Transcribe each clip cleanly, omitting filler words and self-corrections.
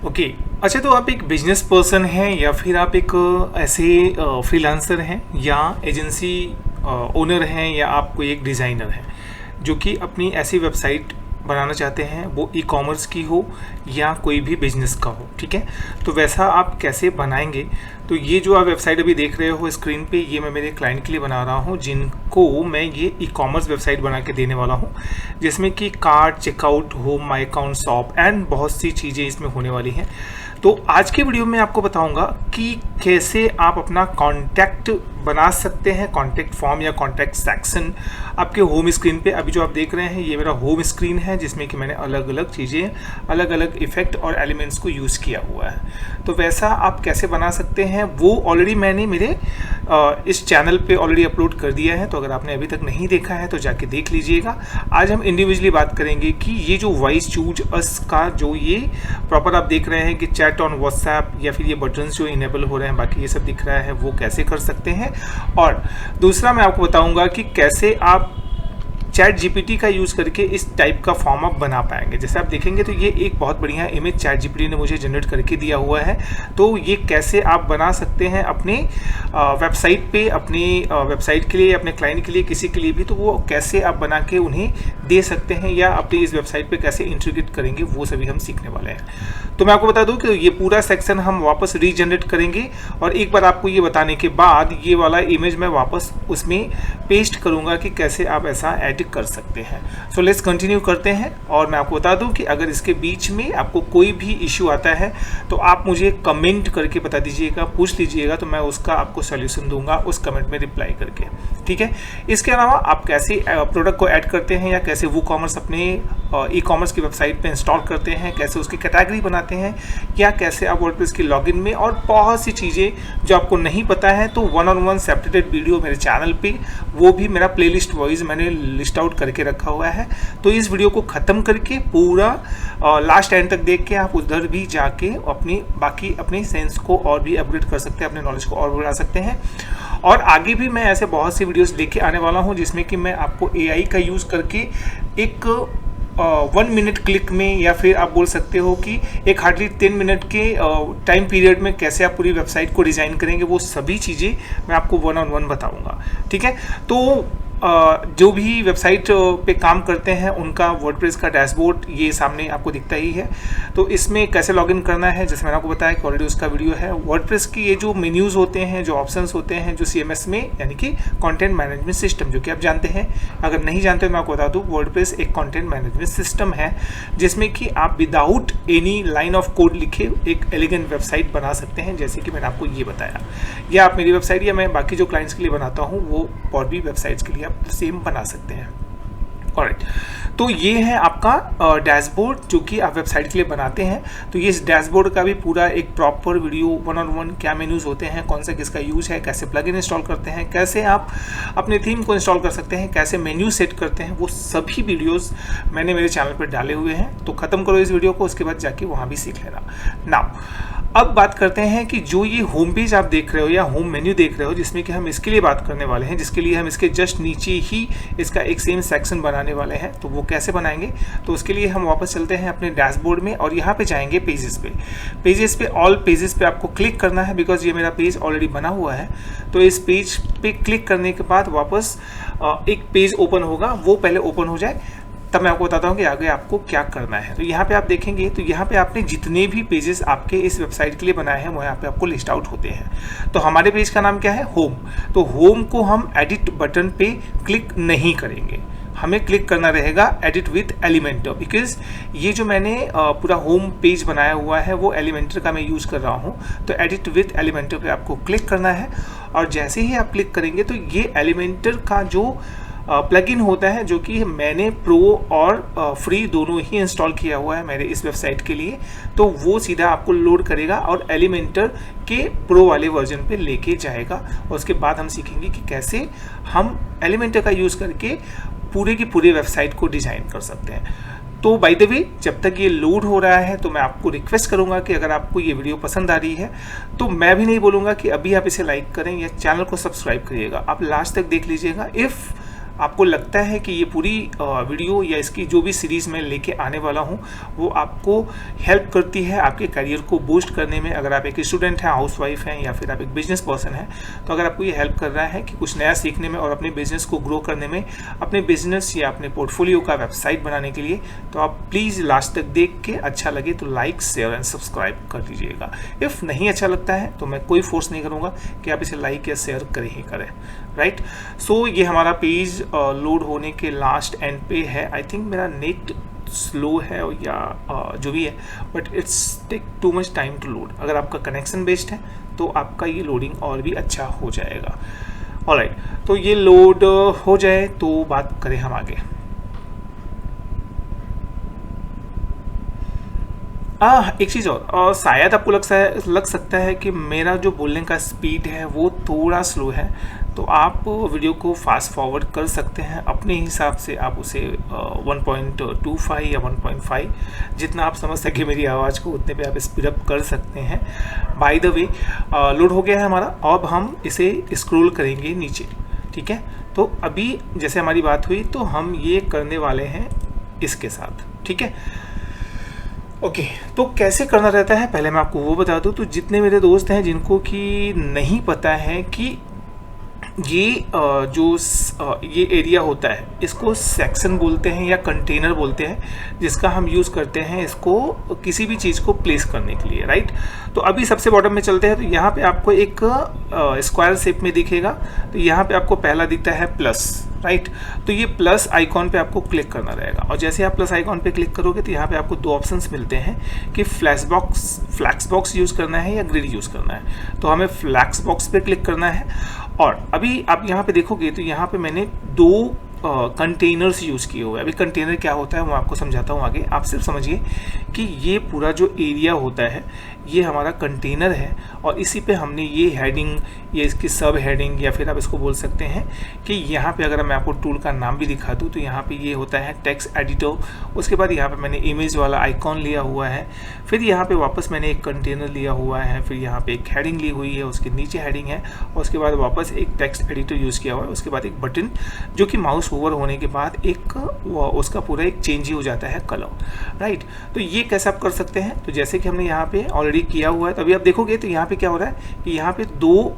Okay. अच्छा, तो आप एक बिजनेस पर्सन हैं या फिर आप एक ऐसे फ्रीलांसर हैं या एजेंसी ओनर हैं या आप कोई एक डिज़ाइनर हैं जो कि अपनी ऐसी वेबसाइट बनाना चाहते हैं, वो ई कॉमर्स की हो या कोई भी बिजनेस का हो, ठीक है। तो वैसा आप कैसे बनाएंगे? तो ये जो आप वेबसाइट अभी देख रहे हो स्क्रीन पे, ये मैं मेरे क्लाइंट के लिए बना रहा हूँ जिनको मैं ये ई कॉमर्स वेबसाइट बना के देने वाला हूँ, जिसमें कि cart, checkout, home, my account, shop and बहुत सी चीज़ें इसमें होने वाली हैं। तो आज के वीडियो में आपको बताऊंगा कि कैसे आप अपना कॉन्टैक्ट बना सकते हैं, कॉन्टैक्ट फॉर्म या कॉन्टैक्ट सेक्शन आपके होम स्क्रीन पे। अभी जो आप देख रहे हैं ये मेरा होम स्क्रीन है, जिसमें कि मैंने अलग अलग चीज़ें, अलग अलग इफ़ेक्ट और एलिमेंट्स को यूज़ किया हुआ है। तो वैसा आप कैसे बना सकते हैं वो ऑलरेडी मैंने मेरे इस चैनल पे ऑलरेडी अपलोड कर दिया है। तो अगर आपने अभी तक नहीं देखा है तो जाके देख लीजिएगा। आज हम इंडिविजुअली बात करेंगे कि ये जो वॉइस चूज अस का जो ये प्रॉपर आप देख रहे हैं कि चैट ऑन व्हाट्सएप या फिर ये बटन्स जो इनेबल हो रहे हैं, बाकी ये सब दिख रहा है, वो कैसे कर सकते हैं। और दूसरा मैं आपको बताऊंगा कि कैसे आप चैट जीपीटी का यूज़ करके इस टाइप का फॉर्म आप बना पाएंगे। जैसे आप देखेंगे तो ये एक बहुत बढ़िया इमेज चैट जीपीटी ने मुझे जनरेट करके दिया हुआ है। तो ये कैसे आप बना सकते हैं अपने वेबसाइट पे, अपनी वेबसाइट के लिए, अपने क्लाइंट के लिए, किसी के लिए भी, तो वो कैसे आप बना के उन्हें दे सकते हैं या अपनी इस वेबसाइट पे कैसे इंटीग्रेट करेंगे, वो सभी हम सीखने वाले हैं। तो मैं आपको बता दूं कि ये पूरा सेक्शन हम वापस रीजनरेट करेंगे और एक बार आपको ये बताने के बाद ये वाला इमेज मैं वापस उसमें पेस्ट करूँगा कि कैसे आप ऐसा एडिट कर सकते हैं। सो लेट्स कंटिन्यू करते हैं। और मैं आपको बता दूं कि अगर इसके बीच में आपको कोई भी इश्यू आता है तो आप मुझे कमेंट करके बता दीजिएगा, पूछ लीजिएगा, तो मैं उसका आपको सॉल्यूशन दूंगा उस कमेंट में रिप्लाई करके, ठीक है। इसके अलावा आप कैसे प्रोडक्ट को ऐड करते हैं या कैसे वो कॉमर्स अपने ई कॉमर्स की वेबसाइट पे इंस्टॉल करते हैं, कैसे उसकी कैटेगरी बनाते हैं, या कैसे आप वर्डप्रेस की लॉगिन में, और बहुत सी चीज़ें जो आपको नहीं पता है, तो 1-on-1 सेपरेटेड वीडियो मेरे चैनल पे, वो भी मेरा प्लेलिस्ट वाइज मैंने लिस्ट आउट करके रखा हुआ है। तो इस वीडियो को ख़त्म करके पूरा लास्ट एंड तक देख के आप उधर भी जाके बाकी अपने सेंस को और भी अपग्रेड कर सकते हैं, अपने नॉलेज को और बढ़ा सकते हैं। और आगे भी मैं ऐसे बहुत सी वीडियोस लेके आने वाला हूं जिसमें कि मैं आपको एआई का यूज़ करके एक 1 मिनट क्लिक में, या फिर आप बोल सकते हो कि एक हार्डली 10 मिनट के टाइम पीरियड में कैसे आप पूरी वेबसाइट को डिज़ाइन करेंगे, वो सभी चीज़ें मैं आपको 1-on-1 बताऊंगा, ठीक है। तो जो भी वेबसाइट पे काम करते हैं उनका वर्डप्रेस का डैशबोर्ड ये सामने आपको दिखता ही है। तो इसमें कैसे लॉगिन करना है, जैसे मैंने आपको बताया कि ऑलरेडी उसका वीडियो है। वर्डप्रेस की ये जो मेन्यूज़ होते हैं, जो ऑप्शंस होते हैं, जो सीएमएस में, यानी कि कंटेंट मैनेजमेंट सिस्टम, जो कि आप जानते हैं, अगर नहीं जानते तो मैं आपको बता दूँ, वर्डप्रेस एक कंटेंट मैनेजमेंट सिस्टम है जिसमें कि आप without any line of code लिखे एक एलिगेंट वेबसाइट बना सकते हैं, जैसे कि मैंने आपको ये बताया। या आप मेरी वेबसाइट या मैं बाकी जो क्लाइंट्स के लिए बनाता हूँ वो और भी वेबसाइट्स के लिए सेम बना सकते हैं। ऑलराइट, तो ये है आपका डैशबोर्ड जो कि आप वेबसाइट के लिए बनाते हैं। तो ये इस डैशबोर्ड का भी पूरा एक प्रॉपर वीडियो 1-on-1 क्या मेन्यूज़ होते हैं, कौन सा किसका यूज़ है, कैसे प्लगइन इंस्टॉल करते हैं, कैसे आप अपने थीम को इंस्टॉल कर सकते हैं, कैसे मेन्यू सेट करते हैं, वो सभी वीडियोस मैंने मेरे चैनल पर डाले हुए हैं। तो ख़त्म करो इस वीडियो को, उसके बाद जाके वहाँ भी सीख लेना। नाउ अब बात करते हैं कि जो ये होम पेज आप देख रहे हो या होम मेन्यू देख रहे हो, जिसमें कि हम इसके लिए बात करने वाले हैं, जिसके लिए हम इसके जस्ट नीचे ही इसका एक सेम सेक्शन बनाने वाले हैं। तो वो कैसे बनाएंगे, तो उसके लिए हम वापस चलते हैं अपने डैशबोर्ड में और यहाँ पे जाएंगे पेजेस पे। पेजेस पे, ऑल पेजेस पे आपको क्लिक करना है, बिकॉज ये मेरा पेज ऑलरेडी बना हुआ है। तो इस पेज पे क्लिक करने के बाद वापस एक पेज ओपन होगा, वो पहले ओपन हो जाए, तब मैं आपको बताता हूँ कि आगे आपको क्या करना है। तो यहाँ पे आप देखेंगे तो यहाँ पे आपने जितने भी पेजेस आपके इस वेबसाइट के लिए बनाए हैं वो यहाँ पे आपको लिस्ट आउट होते हैं। तो हमारे पेज का नाम क्या है, होम। तो होम को हम एडिट बटन पे क्लिक नहीं करेंगे, हमें क्लिक करना रहेगा एडिट विथ एलिमेंटर, बिकॉज ये जो मैंने पूरा होम पेज बनाया हुआ है वो एलिमेंटर का मैं यूज़ कर रहा हूँ। तो एडिट विथ एलिमेंटर पे आपको क्लिक करना है और जैसे ही आप क्लिक करेंगे तो ये एलिमेंटर का जो प्लगइन होता है, जो कि मैंने प्रो और फ्री दोनों ही इंस्टॉल किया हुआ है मेरे इस वेबसाइट के लिए, तो वो सीधा आपको लोड करेगा और एलिमेंटर के प्रो वाले वर्जन पे लेके जाएगा। और उसके बाद हम सीखेंगे कि कैसे हम एलिमेंटर का यूज़ करके पूरे की पूरी वेबसाइट को डिज़ाइन कर सकते हैं। तो बाय द वे, जब तक ये लोड हो रहा है तो मैं आपको रिक्वेस्ट करूंगा कि अगर आपको ये वीडियो पसंद आ रही है तो मैं भी नहीं बोलूँगा कि अभी आप इसे लाइक करें या चैनल को सब्सक्राइब करिएगा, आप लास्ट तक देख लीजिएगा। इफ़ आपको लगता है कि ये पूरी वीडियो या इसकी जो भी सीरीज़ मैं लेके आने वाला हूँ वो आपको हेल्प करती है आपके करियर को बूस्ट करने में। अगर आप एक स्टूडेंट हैं, हाउसवाइफ हैं, या फिर आप एक बिजनेस पर्सन हैं, तो अगर आपको ये हेल्प कर रहा है कि कुछ नया सीखने में और अपने बिजनेस को ग्रो करने में, अपने बिजनेस या अपने पोर्टफोलियो का वेबसाइट बनाने के लिए, तो आप प्लीज़ लास्ट तक देख के अच्छा लगे तो लाइक, शेयर एंड सब्सक्राइब कर दीजिएगा। इफ़ नहीं अच्छा लगता है तो मैं कोई फोर्स नहीं करूँगा कि आप इसे लाइक या शेयर करें ही करें, राइट। सो ये हमारा पेज लोड होने के लास्ट एंड पे है। आई थिंक मेरा नेट स्लो है या जो भी है, but it's take too much time to load. अगर आपका कनेक्शन बेस्ड है तो आपका ये लोडिंग और भी अच्छा हो जाएगा। ऑलराइट, तो ये लोड हो जाए तो बात करें हम आगे। एक चीज़ और शायद आपको लग सकता है कि मेरा जो बोलने का स्पीड है वो थोड़ा स्लो है, तो आप वीडियो को फास्ट फॉरवर्ड कर सकते हैं अपने हिसाब से। आप उसे 1.25 या 1.5 जितना आप समझ सके मेरी आवाज़ को उतने पे आप स्पीड अप कर सकते हैं। बाय द वे लोड हो गया है हमारा, अब हम इसे स्क्रॉल करेंगे नीचे, ठीक है। तो अभी जैसे हमारी बात हुई तो हम ये करने वाले हैं इसके साथ, ठीक है। ओके, तो कैसे करना रहता है पहले मैं आपको वो बता दूं। तो जितने मेरे दोस्त हैं जिनको कि नहीं पता है कि ये ये एरिया होता है इसको सेक्शन बोलते हैं या कंटेनर बोलते हैं, जिसका हम यूज़ करते हैं इसको किसी भी चीज़ को प्लेस करने के लिए, राइट। तो अभी सबसे बॉटम में चलते हैं, तो यहाँ पे आपको एक स्क्वायर शेप में दिखेगा। तो यहाँ पे आपको पहला दिखता है प्लस, राइट। तो ये प्लस आइकॉन पे आपको क्लिक करना रहेगा, और जैसे आप प्लस आइकॉन पे क्लिक करोगे तो यहाँ पे आपको दो ऑप्शंस मिलते हैं कि फ्लैक्स बॉक्स यूज़ करना है या ग्रिड यूज़ करना है। तो हमें फ्लैक्स बॉक्स पे क्लिक करना है। और अभी आप यहाँ पे देखोगे तो यहाँ पे मैंने दो कंटेनर्स यूज़ किए हुए हैं। अभी कंटेनर क्या होता है वो आपको समझाता हूँ आगे। आप सिर्फ समझिए कि ये पूरा जो एरिया होता है ये हमारा कंटेनर है, और इसी पे हमने ये हेडिंग या इसकी सब हेडिंग या फिर आप इसको बोल सकते हैं कि यहाँ पे अगर मैं आपको टूल का नाम भी दिखा दूँ तो यहाँ पे ये होता है टेक्स्ट एडिटर। उसके बाद यहाँ पे मैंने इमेज वाला आइकॉन लिया हुआ है, फिर यहाँ पे वापस मैंने एक कंटेनर लिया हुआ है, फिर यहाँ पे एक हेडिंग ली हुई है, उसके नीचे हेडिंग है, और उसके बाद वापस एक टेक्स्ट एडिटर यूज़ किया हुआ है। उसके बाद एक बटन जो कि माउस ओवर होने के बाद एक उसका पूरा एक चेंज ही हो जाता है कलर, राइट। तो ये कैसे आप कर सकते हैं, तो जैसे कि हमने यहाँ पे ऑलरेडी किया हुआ है, तो अभी आप देखोगे तो यहाँ पे क्या हो रहा है कि यहाँ पे दो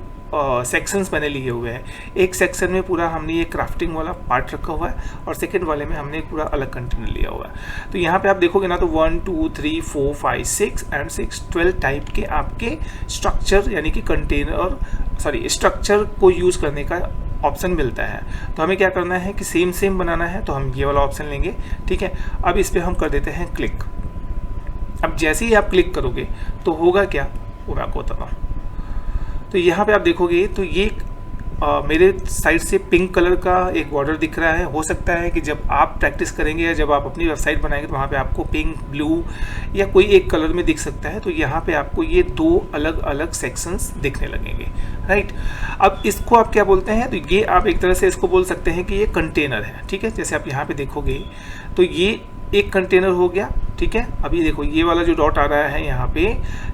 सेक्शंस मैंने लिए हुए हैं। एक सेक्शन में पूरा हमने ये क्राफ्टिंग वाला पार्ट रखा हुआ है, और सेकंड वाले में हमने एक पूरा अलग कंटेनर लिया हुआ है। तो यहाँ पे आप देखोगे ना तो 1 2 3 4 5 6 एंड 6 12 टाइप के आपके स्ट्रक्चर यानी कि स्ट्रक्चर को यूज़ करने का ऑप्शन मिलता है। तो हमें क्या करना है कि सेम बनाना है, तो हम ये वाला ऑप्शन लेंगे, ठीक है। अब इस पर हम कर देते हैं क्लिक। अब जैसे ही आप क्लिक करोगे तो होगा क्या वो मैं आपको बताता हूँ। तो यहाँ पे आप देखोगे तो ये मेरे साइड से पिंक कलर का एक बॉर्डर दिख रहा है। हो सकता है कि जब आप प्रैक्टिस करेंगे या जब आप अपनी वेबसाइट बनाएंगे तो वहाँ पे आपको पिंक, ब्लू या कोई एक कलर में दिख सकता है। तो यहाँ पे आपको ये दो अलग अलग सेक्शंस दिखने लगेंगे, राइट। अब इसको आप क्या बोलते हैं, तो ये आप एक तरह से इसको बोल सकते हैं कि ये कंटेनर है, ठीक है। जैसे आप यहाँ पे देखोगे तो ये एक कंटेनर हो गया, ठीक है। अभी देखो ये वाला जो डॉट आ रहा है यहाँ पे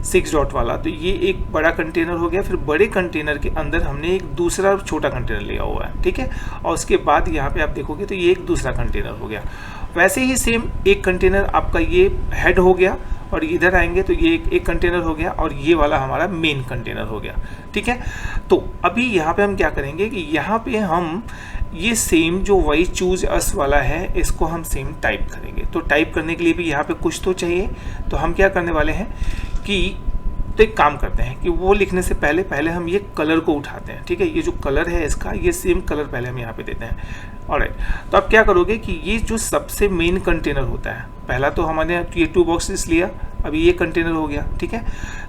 6 डॉट वाला, तो ये एक बड़ा कंटेनर हो गया। फिर बड़े कंटेनर के अंदर हमने एक दूसरा छोटा कंटेनर लिया हुआ है, ठीक है। और उसके बाद यहाँ पे आप देखोगे तो ये एक दूसरा कंटेनर हो गया। वैसे ही सेम एक कंटेनर आपका ये हेड हो गया, और इधर आएंगे तो ये एक कंटेनर हो गया, और ये वाला हमारा मेन कंटेनर हो गया, ठीक है। तो अभी यहाँ पे हम क्या करेंगे कि यहाँ पे हम ये सेम जो वही चूज अस वाला है इसको हम सेम टाइप करेंगे। तो टाइप करने के लिए भी यहाँ पे कुछ तो चाहिए, तो हम क्या करने वाले हैं कि तो एक काम करते हैं कि वो लिखने से पहले हम ये कलर को उठाते हैं, ठीक है। ये जो कलर है इसका ये सेम कलर पहले हम यहाँ पे देते हैं। ऑलराइट, तो आप क्या करोगे कि ये जो सबसे मेन कंटेनर होता है, पहला तो हमने ये 2 बॉक्सेस लिया, अभी ये कंटेनर हो गया, ठीक है।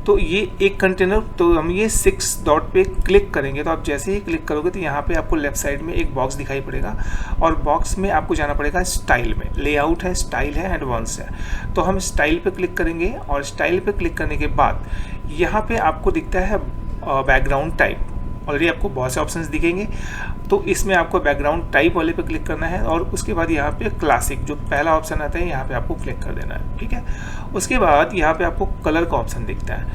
तो ये एक कंटेनर, तो हम ये 6 डॉट पे क्लिक करेंगे। तो आप जैसे ही क्लिक करोगे तो यहाँ पे आपको लेफ्ट साइड में एक बॉक्स दिखाई पड़ेगा, और बॉक्स में आपको जाना पड़ेगा स्टाइल में। लेआउट है, स्टाइल है, एडवांस है। तो हम स्टाइल पे क्लिक करेंगे, और स्टाइल पे क्लिक करने के बाद यहाँ पे आपको दिखता है बैकग्राउंड टाइप। ऑलरेडी आपको बहुत से ऑप्शंस दिखेंगे, तो इसमें आपको बैकग्राउंड टाइप वाले पे क्लिक करना है, और उसके बाद यहाँ पे क्लासिक जो पहला ऑप्शन आता है यहाँ पे आपको क्लिक कर देना है, ठीक है। उसके बाद यहाँ पे आपको कलर का ऑप्शन दिखता है।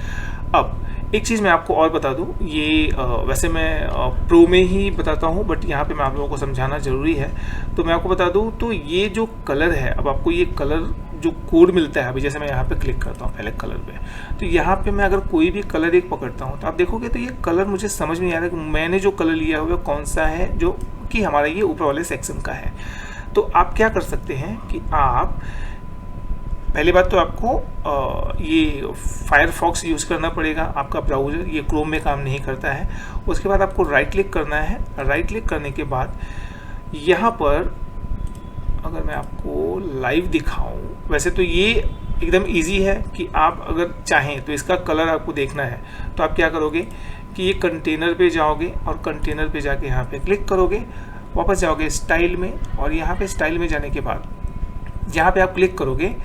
अब एक चीज़ मैं आपको और बता दूं, ये वैसे मैं प्रो में ही बताता हूं, बट यहाँ पे मैं आप लोगों को समझाना ज़रूरी है। तो मैं आपको बता दूं, तो ये जो कलर है, अब आपको ये कलर जो कोड मिलता है, अभी जैसे मैं यहाँ पे क्लिक करता हूँ पहले कलर पे, तो यहाँ पे मैं अगर कोई भी कलर एक पकड़ता हूँ तो आप देखोगे तो ये कलर मुझे समझ में नहीं आ रहा कि मैंने जो कलर लिया हुआ कौन सा है, जो कि हमारा ये ऊपर वाले सेक्शन का है। तो आप क्या कर सकते हैं कि आप पहली बात तो आपको ये फायरफॉक्स यूज़ करना पड़ेगा, आपका ब्राउज़र ये क्रोम में काम नहीं करता है। उसके बाद आपको राइट क्लिक करना है। राइट क्लिक करने के बाद यहाँ पर अगर मैं आपको लाइव दिखाऊं, वैसे तो ये एकदम इजी है कि आप अगर चाहें तो इसका कलर आपको देखना है तो आप क्या करोगे कि ये कंटेनर पे जाओगे और कंटेनर पे जाके यहाँ पे क्लिक करोगे, वापस जाओगे स्टाइल में, और यहाँ पे स्टाइल में जाने के बाद यहाँ पे आप क्लिक करोगे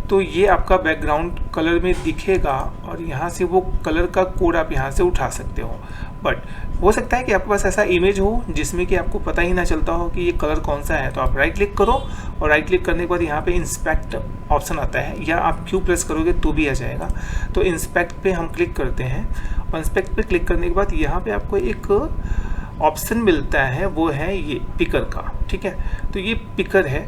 तो ये आपका बैकग्राउंड कलर में दिखेगा और यहाँ से वो कलर का कोड आप यहाँ से उठा सकते हो। बट हो सकता है कि आपके पास ऐसा इमेज हो जिसमें कि आपको पता ही ना चलता हो कि ये कलर कौन सा है। तो आप राइट क्लिक करो और राइट क्लिक करने के बाद यहाँ पे इंस्पेक्ट ऑप्शन आता है, या आप क्यू प्रेस करोगे तो भी आ जाएगा। तो इंस्पेक्ट पे हम क्लिक करते हैं और इंस्पेक्ट पे क्लिक करने के बाद यहाँ पे आपको एक ऑप्शन मिलता है, वो है ये पिकर का। ठीक है, तो ये पिकर है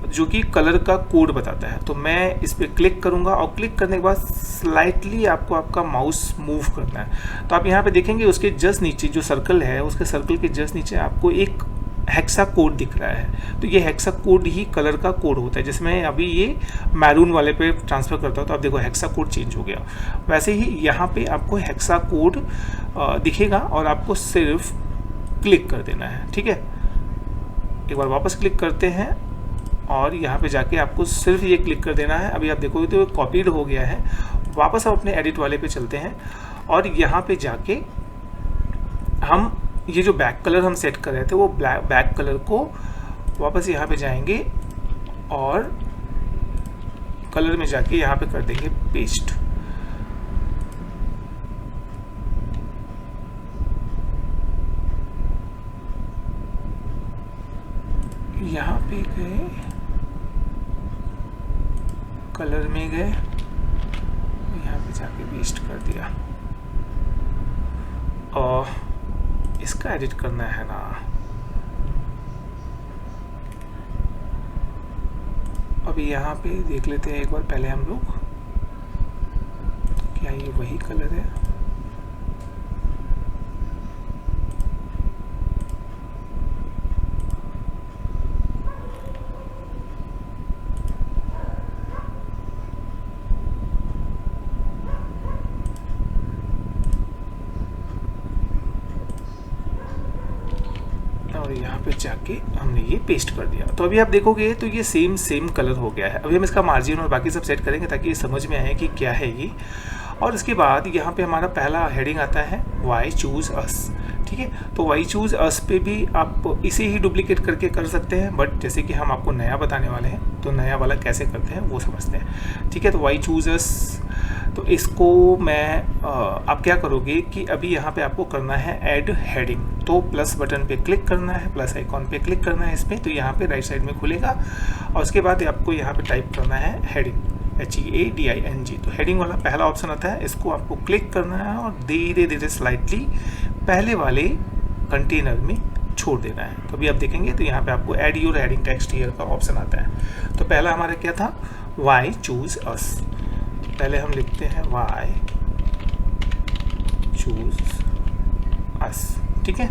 जो कि कलर का कोड बताता है। तो मैं इस पर क्लिक करूंगा और क्लिक करने के बाद स्लाइटली आपको आपका माउस मूव करना है। तो आप यहाँ पे देखेंगे उसके जस्ट नीचे जो सर्कल है, उसके सर्कल के जस्ट नीचे आपको एक हेक्सा कोड दिख रहा है। तो ये हेक्सा कोड ही कलर का कोड होता है। जिसमें अभी ये मैरून वाले पे ट्रांसफ़र करता हूँ तो आप देखो हेक्सा कोड चेंज हो गया। वैसे ही यहाँ पे आपको हेक्सा कोड दिखेगा और आपको सिर्फ क्लिक कर देना है। ठीक है, एक बार वापस क्लिक करते हैं और यहाँ पे जाके आपको सिर्फ ये क्लिक कर देना है। अभी आप देखोगे तो कॉपीड हो गया है। वापस हम अपने एडिट वाले पे चलते हैं और यहाँ पे जाके हम ये जो बैक कलर हम सेट कर रहे थे वो बैक कलर को वापस यहाँ पे जाएंगे और कलर में जाके यहाँ पे कर देंगे पेस्ट। यहाँ पे गए, कलर में गए, यहाँ पे जाके पेस्ट कर दिया और इसका एडिट करना है ना। अभी यहाँ पे देख लेते हैं एक बार पहले हम लोग, क्या ये वही कलर है? और यहाँ पे जाके हमने ये पेस्ट कर दिया। तो अभी आप देखोगे तो ये सेम कलर हो गया है। अभी हम इसका मार्जिन और बाकी सब सेट करेंगे ताकि ये समझ में आए कि क्या है ये। और इसके बाद यहाँ पे हमारा पहला हेडिंग आता है वाई चूज़ अस। ठीक है, तो वाई चूज़ अस पे भी आप इसे ही डुप्लीकेट करके कर सकते हैं, बट जैसे कि हम आपको नया बताने वाले हैं तो नया वाला कैसे करते हैं वो समझते हैं। ठीक है, तो वाई चूज़ अस, तो इसको मैं आप क्या करोगे कि अभी यहाँ पे आपको करना है ऐड हेडिंग। तो प्लस बटन पे क्लिक करना है, प्लस आइकॉन पे क्लिक करना है इस पर, तो यहाँ पे राइट साइड में खुलेगा और उसके बाद आपको यहाँ पे टाइप करना है हेडिंग, HEADING। तो हेडिंग वाला पहला ऑप्शन आता है, इसको आपको क्लिक करना है और धीरे धीरे स्लाइटली पहले वाले कंटेनर में छोड़ देना है। तो अभी आप देखेंगे तो यहाँ पे आपको add your heading text here का ऑप्शन आता है। तो पहला हमारा क्या था, वाई चूज़ अस। पहले हम लिखते हैं वाई चूज़ अस। ठीक है,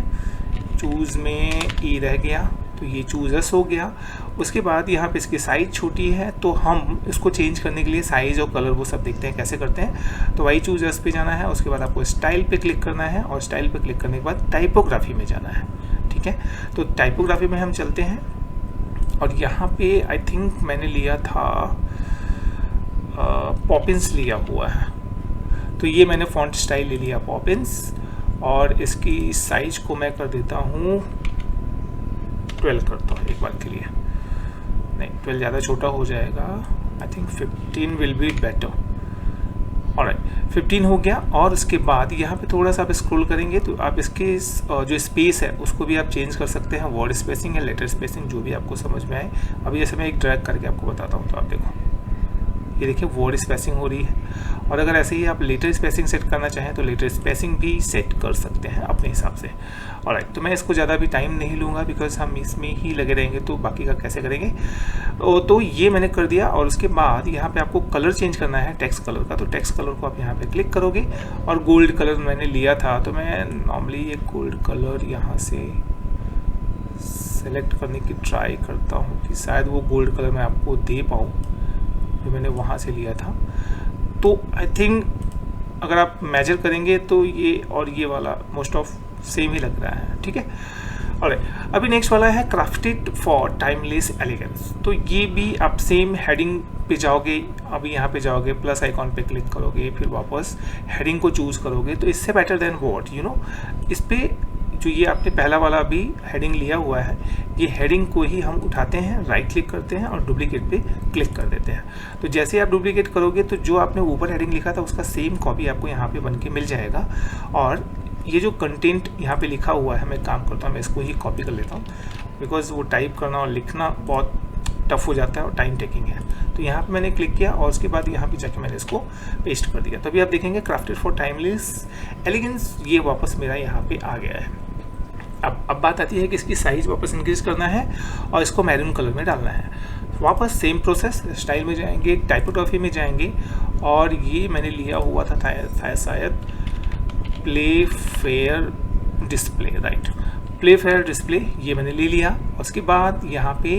चूज़ में ई रह गया तो ये चूज़ अस हो गया। उसके बाद यहाँ पे इसकी साइज़ छोटी है तो हम इसको चेंज करने के लिए साइज़ और कलर वो सब देखते हैं कैसे करते हैं। तो वाई चूज़ अस पे जाना है, उसके बाद आपको स्टाइल पे क्लिक करना है और स्टाइल पे क्लिक करने के बाद टाइपोग्राफी में जाना है। ठीक है, तो टाइपोग्राफी में हम चलते हैं और यहाँ पे आई थिंक मैंने लिया था पॉपिंस लिया हुआ है, तो ये मैंने फॉन्ट स्टाइल ले लिया पॉपिंस और इसकी साइज को मैं कर देता हूँ 12 करता हूँ एक बार के लिए। नहीं, 12 ज़्यादा छोटा हो जाएगा, I think 15 will be better. Alright, 15 हो गया। और उसके बाद यहाँ पे थोड़ा सा आप स्क्रॉल करेंगे तो आप इसके जो स्पेस है उसको भी आप चेंज कर सकते हैं, वर्ड स्पेसिंग या लेटर स्पेसिंग, जो भी आपको समझ में आए। अभी जैसे मैं एक ड्रैग करके आपको बताता हूँ, तो आप देखो ये देखिए वर्ड स्पेसिंग हो रही है। और अगर ऐसे ही आप लेटर स्पेसिंग सेट करना चाहें तो लेटर स्पेसिंग भी सेट कर सकते हैं अपने हिसाब से। ऑलराइट, तो मैं इसको ज़्यादा भी टाइम नहीं लूँगा बिकॉज हम इसमें ही लगे रहेंगे, तो बाकी का कैसे करेंगे। तो ये मैंने कर दिया। और उसके बाद यहाँ पे आपको कलर चेंज करना है टेक्स्ट कलर का, तो टेक्स्ट कलर को आप यहाँ पे क्लिक करोगे और गोल्ड कलर मैंने लिया था, तो मैं नॉर्मली ये गोल्ड कलर यहाँ से सेलेक्ट करने की ट्राई करता हूँ कि शायद वो गोल्ड कलर मैं आपको दे पाऊँ जो मैंने वहाँ से लिया था। तो आई थिंक अगर आप मेजर करेंगे तो ये और ये वाला मोस्ट ऑफ सेम ही लग रहा है, ठीक है। और अभी नेक्स्ट वाला है क्राफ्टेड फॉर टाइमलेस एलिगेंस। तो ये भी आप सेम हेडिंग पे जाओगे, अभी यहाँ पे जाओगे प्लस आइकॉन पे क्लिक करोगे, फिर वापस हेडिंग को चूज करोगे। तो इससे better than what you know, इस पे जो ये आपने पहला वाला भी हेडिंग लिया हुआ है, ये हेडिंग को ही हम उठाते हैं, राइट क्लिक करते हैं और डुप्लीकेट पे क्लिक कर देते हैं। तो जैसे आप डुप्लीकेट करोगे तो जो आपने ऊपर हेडिंग लिखा था उसका सेम कॉपी आपको यहाँ पे बन के मिल जाएगा। और ये जो कंटेंट यहाँ पे लिखा हुआ है, मैं काम करता हूँ, मैं इसको ही कॉपी कर लेता हूँ बिकॉज वो टाइप करना और लिखना बहुत टफ हो जाता है और टाइम टेकिंग है। तो यहाँ पे मैंने क्लिक किया और उसके बाद यहाँ पे जाके मैंने इसको पेस्ट कर दिया। तो अभी आप देखेंगे क्राफ्टेड फॉर टाइमलेस एलिगेंस ये वापस मेरा यहाँ पे आ गया है। अब बात आती है कि इसकी साइज़ वापस इंक्रीज करना है और इसको मैरून कलर में डालना है। वापस सेम प्रोसेस, स्टाइल में जाएंगे, टाइपोग्राफी में जाएंगे और ये मैंने लिया हुआ था शायद play fair display, right, play fair display, ये मैंने ले लिया। उसके बाद यहाँ पे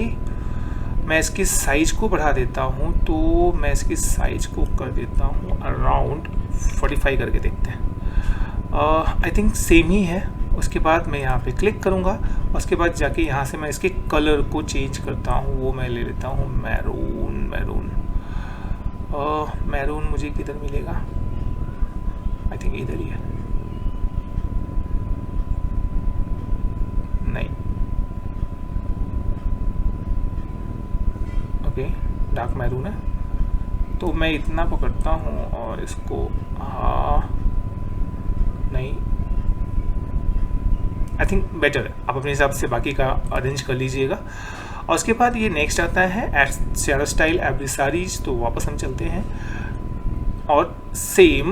मैं इसकी साइज को बढ़ा देता हूँ, तो मैं इसकी साइज को कर देता हूँ अराउंड 45 करके देखते हैं। आई थिंक सेम ही है। उसके बाद मैं यहाँ पे क्लिक करूँगा, उसके बाद जाके यहाँ से मैं इसके कलर को चेंज करता हूँ, वो मैं ले लेता हूँ मैरून मुझे किधर मिलेगा, आई थिंक इधर ही है, नहीं, ओके डार्क मैरून है। तो मैं इतना पकड़ता हूँ और इसको नहीं, आई थिंक बेटर है, आप अपने हिसाब से बाकी का अरेंज कर लीजिएगा। और उसके बाद ये नेक्स्ट आता है एड शेयर स्टाइल एवरी सारीज। तो वापस हम चलते हैं और सेम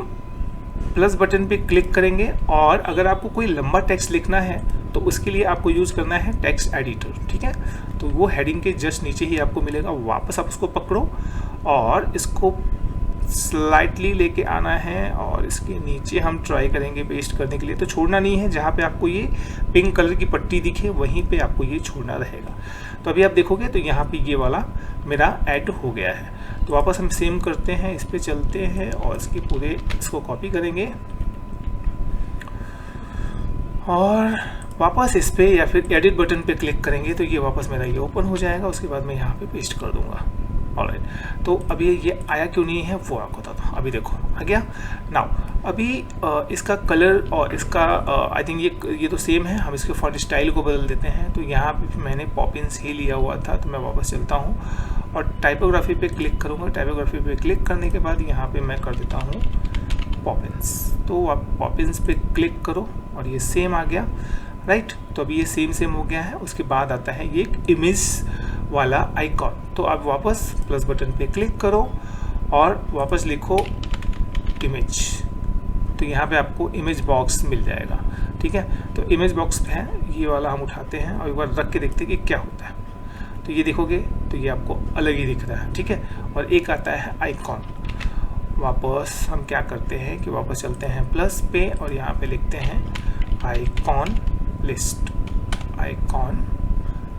प्लस बटन पे क्लिक करेंगे। और अगर आपको कोई लंबा टेक्स्ट लिखना है तो उसके लिए आपको यूज़ करना है टेक्स्ट एडिटर, ठीक है। तो वो हेडिंग के जस्ट नीचे ही आपको मिलेगा, वापस आप उसको पकड़ो और इसको स्लाइटली लेके आना है और इसके नीचे हम ट्राई करेंगे पेस्ट करने के लिए। तो छोड़ना नहीं है, जहाँ पे आपको ये पिंक कलर की पट्टी दिखे वहीं पे आपको ये छोड़ना रहेगा। तो अभी आप देखोगे तो यहाँ पे ये वाला मेरा ऐड हो गया है। तो वापस हम सेम करते हैं, इस पर चलते हैं और इसके पूरे इसको कॉपी करेंगे और वापस इस पर या फिर एडिट बटन पे क्लिक करेंगे तो ये वापस मेरा ये ओपन हो जाएगा। उसके बाद मैं यहाँ पे पेस्ट कर दूंगा। ऑलराइट, तो अभी ये आया क्यों नहीं है वो आपको बताता हूँ। अभी देखो आ गया। नाउ अभी इसका कलर और इसका आई थिंक ये तो सेम है, हम इसके फॉन्ट स्टाइल को बदल देते हैं। तो यहाँ पे मैंने पॉपिंस ही लिया हुआ था, तो मैं वापस चलता हूँ और टाइपोग्राफी पे क्लिक करूँगा। टाइपोग्राफी पे क्लिक करने के बाद यहाँ पे मैं कर देता हूँ पॉपिंस। तो आप पॉपिंस पे क्लिक करो और ये सेम आ गया, राइट। तो अभी ये सेम हो गया है। उसके बाद आता है ये एक इमेज वाला आइकॉन। तो आप वापस प्लस बटन पे क्लिक करो और वापस लिखो इमेज। तो यहाँ पे आपको इमेज बॉक्स मिल जाएगा, ठीक है। तो इमेज बॉक्स है ये वाला, हम उठाते हैं और एक बार रख के देखते हैं कि क्या होता है। तो ये देखोगे तो ये आपको अलग ही दिख रहा है, ठीक है। और एक आता है आइकॉन। वापस हम क्या करते हैं कि वापस चलते हैं प्लस पे और यहाँ पे लिखते हैं आइकॉन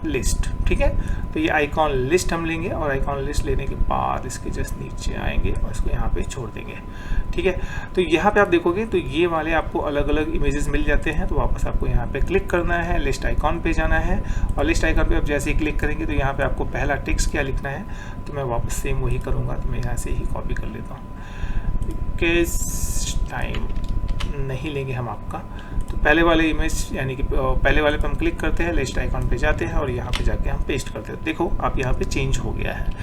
लिस्ट, ठीक है। तो ये आइकॉन लिस्ट हम लेंगे और आइकॉन लिस्ट लेने के बाद इसके जस्ट नीचे आएंगे और इसको यहाँ पे छोड़ देंगे, ठीक है। तो यहाँ पे आप देखोगे तो ये वाले आपको अलग अलग इमेजेस मिल जाते हैं। तो वापस आपको यहाँ पे क्लिक करना है, लिस्ट आइकॉन पे जाना है और लिस्ट आइकॉन पे आप जैसे ही क्लिक करेंगे तो यहाँ पे आपको पहला टेक्स्ट क्या लिखना है। तो मैं वापस सेम वही करूँगा। तो मैं यहाँ से ही कॉपी कर लेता हूँ, किस टाइम नहीं लेंगे हम आपका। तो पहले वाले इमेज यानी कि पहले वाले पे हम क्लिक करते हैं, लिस्ट आइकॉन पे जाते हैं और यहाँ पे जाके हम पेस्ट करते हैं। देखो आप यहाँ पे चेंज हो गया है।